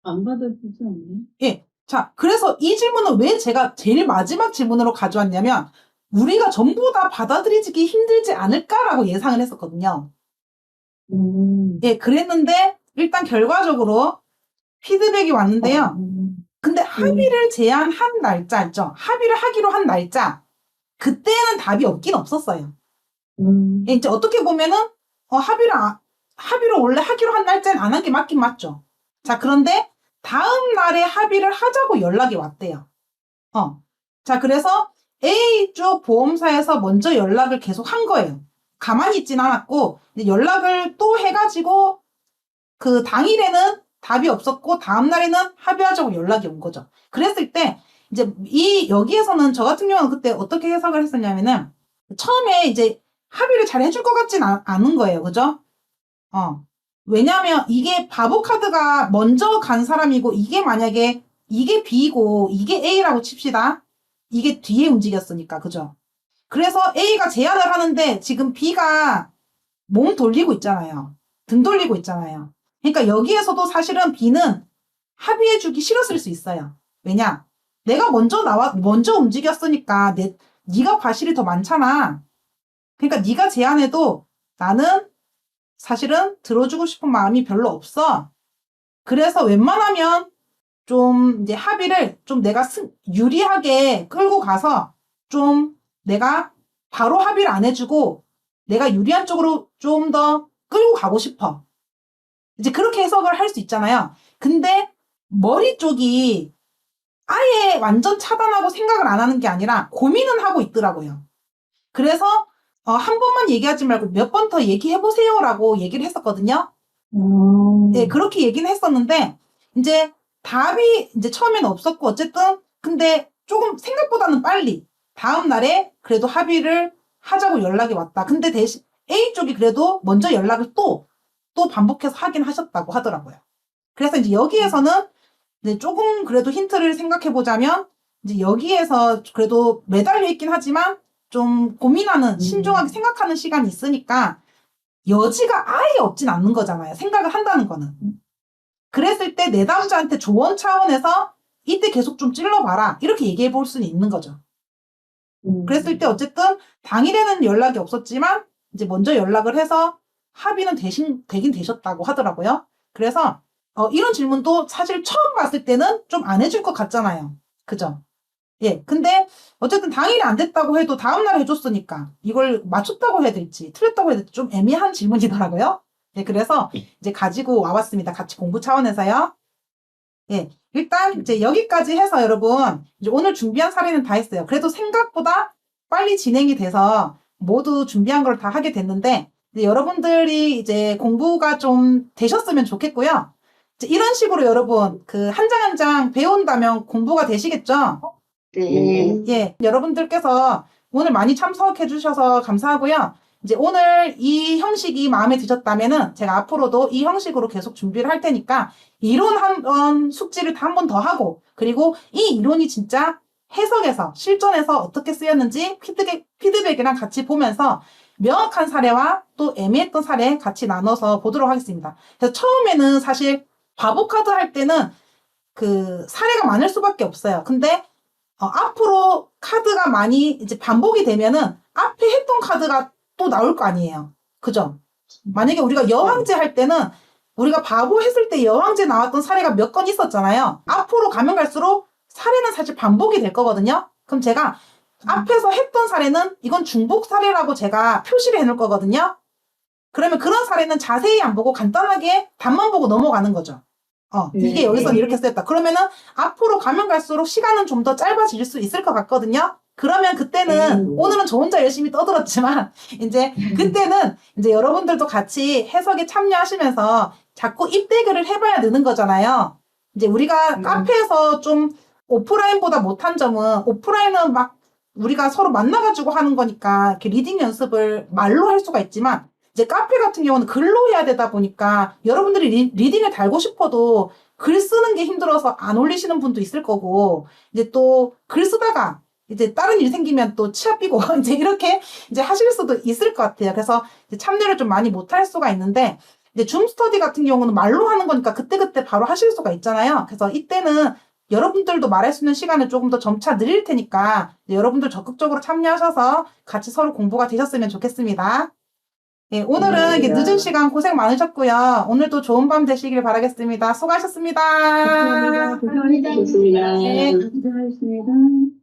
Speaker 3: 안 받아들이지 않나?
Speaker 1: 예. 자, 그래서 이 질문은 왜 제가 제일 마지막 질문으로 가져왔냐면, 우리가 전부 다 받아들이기 힘들지 않을까라고 예상을 했었거든요. 예, 그랬는데, 일단 결과적으로 피드백이 왔는데요. 근데 합의를 제안한 날짜 있죠? 합의를 하기로 한 날짜. 그때는 답이 없긴 없었어요. 예, 이제 어떻게 보면은, 합의를 원래 하기로 한 날짜는 안 한 게 맞긴 맞죠. 자, 그런데 다음 날에 합의를 하자고 연락이 왔대요. 자, 그래서 A 쪽 보험사에서 먼저 연락을 계속 한 거예요. 가만히 있진 않았고, 이제 연락을 또 해가지고, 그 당일에는 답이 없었고, 다음날에는 합의하자고 연락이 온 거죠. 그랬을 때, 이제 여기에서는 저 같은 경우는 그때 어떻게 해석을 했었냐면은, 처음에 이제 합의를 잘 해줄 것 같진 않은 거예요. 그죠? 왜냐면 이게 바보 카드가 먼저 간 사람이고, 이게 만약에 이게 B고, 이게 A라고 칩시다. 이게 뒤에 움직였으니까, 그죠? 그래서 A가 제안을 하는데 지금 B가 몸 돌리고 있잖아요. 등 돌리고 있잖아요. 그러니까 여기에서도 사실은 B는 합의해주기 싫었을 수 있어요. 왜냐? 내가 먼저 움직였으니까 네가 과실이 더 많잖아. 그러니까 네가 제안해도 나는 사실은 들어주고 싶은 마음이 별로 없어. 그래서 웬만하면 좀 이제 합의를 좀 내가 유리하게 끌고 가서 좀 내가 바로 합의를 안 해주고 내가 유리한 쪽으로 좀 더 끌고 가고 싶어. 이제 그렇게 해석을 할 수 있잖아요. 근데 머리 쪽이 아예 완전 차단하고 생각을 안 하는 게 아니라 고민은 하고 있더라고요. 그래서 한 번만 얘기하지 말고 몇 번 더 얘기해보세요라고 얘기를 했었거든요. 네, 그렇게 얘기는 했었는데 이제 답이 이제 처음에는 없었고 어쨌든 근데 조금 생각보다는 빨리 다음 날에 그래도 합의를 하자고 연락이 왔다. 근데 대신 A 쪽이 그래도 먼저 연락을 또 반복해서 하긴 하셨다고 하더라고요. 그래서 이제 여기에서는 이제 조금 그래도 힌트를 생각해 보자면 이제 여기에서 그래도 매달려 있긴 하지만 좀 고민하는 신중하게 생각하는 시간이 있으니까 여지가 아예 없진 않는 거잖아요. 생각을 한다는 거는. 그랬을 때 내담자한테 조언 차원에서 이때 계속 좀 찔러봐라. 이렇게 얘기해 볼 수는 있는 거죠. 그랬을 때 어쨌든 당일에는 연락이 없었지만 이제 먼저 연락을 해서 합의는 되긴 되셨다고 하더라고요. 그래서 이런 질문도 사실 처음 봤을 때는 좀 안 해줄 것 같잖아요. 그죠? 예. 근데 어쨌든 당일이 안 됐다고 해도 다음날 해줬으니까 이걸 맞췄다고 해야 될지 틀렸다고 해야 될지 좀 애매한 질문이더라고요. 예. 그래서 이제 가지고 와봤습니다. 같이 공부 차원에서요. 예. 일단 이제 여기까지 해서 여러분 이제 오늘 준비한 사례는 다 했어요. 그래도 생각보다 빨리 진행이 돼서 모두 준비한 걸 다 하게 됐는데 이제 여러분들이 이제 공부가 좀 되셨으면 좋겠고요. 이제 이런 식으로 여러분 그 한 장 한 장 배운다면 공부가 되시겠죠?
Speaker 4: 네.
Speaker 1: 예. 여러분들께서 오늘 많이 참석해 주셔서 감사하고요. 이제 오늘 이 형식이 마음에 드셨다면은 제가 앞으로도 이 형식으로 계속 준비를 할 테니까 이론 한번 숙지를 한 번 더 하고 그리고 이 이론이 진짜 해석에서 실전에서 어떻게 쓰였는지 피드백이랑 같이 보면서 명확한 사례와 또 애매했던 사례 같이 나눠서 보도록 하겠습니다. 그래서 처음에는 사실 바보 카드 할 때는 그 사례가 많을 수밖에 없어요. 근데 앞으로 카드가 많이 이제 반복이 되면은 앞에 했던 카드가 또 나올 거 아니에요. 그죠? 만약에 우리가 여황제 할 때는 우리가 바보 했을 때 여황제 나왔던 사례가 몇 건 있었잖아요. 앞으로 가면 갈수록 사례는 사실 반복이 될 거거든요. 그럼 제가 앞에서 했던 사례는 이건 중복 사례라고 제가 표시를 해놓을 거거든요. 그러면 그런 사례는 자세히 안 보고 간단하게 답만 보고 넘어가는 거죠. 이게
Speaker 3: 네.
Speaker 1: 여기선 이렇게 쓰였다. 그러면은 앞으로 가면 갈수록 시간은 좀 더 짧아질 수 있을 것 같거든요. 그러면 그때는 오늘은 저 혼자 열심히 떠들었지만 이제 그때는 이제 여러분들도 같이 해석에 참여하시면서 자꾸 입대결을 해봐야 느는 거잖아요. 이제 우리가 카페에서 좀 오프라인보다 못한 점은 오프라인은 막 우리가 서로 만나가지고 하는 거니까 이렇게 리딩 연습을 말로 할 수가 있지만 이제 카페 같은 경우는 글로 해야 되다 보니까 여러분들이 리딩을 달고 싶어도 글 쓰는 게 힘들어서 안 올리시는 분도 있을 거고 이제 또 글 쓰다가 이제 다른 일 생기면 또 치아 삐고 이제 이렇게 이제 하실 수도 있을 것 같아요. 그래서 이제 참여를 좀 많이 못 할 수가 있는데 이제 줌 스터디 같은 경우는 말로 하는 거니까 그때그때 바로 하실 수가 있잖아요. 그래서 이때는 여러분들도 말할 수 있는 시간을 조금 더 점차 늘릴 테니까 여러분들 적극적으로 참여하셔서 같이 서로 공부가 되셨으면 좋겠습니다. 예, 오늘은 이렇게 늦은 시간 고생 많으셨고요. 오늘도 좋은 밤 되시길 바라겠습니다. 수고하셨습니다.
Speaker 3: 감사합니다.
Speaker 2: 좋습니다.
Speaker 1: 네.
Speaker 3: 고생하셨습니다.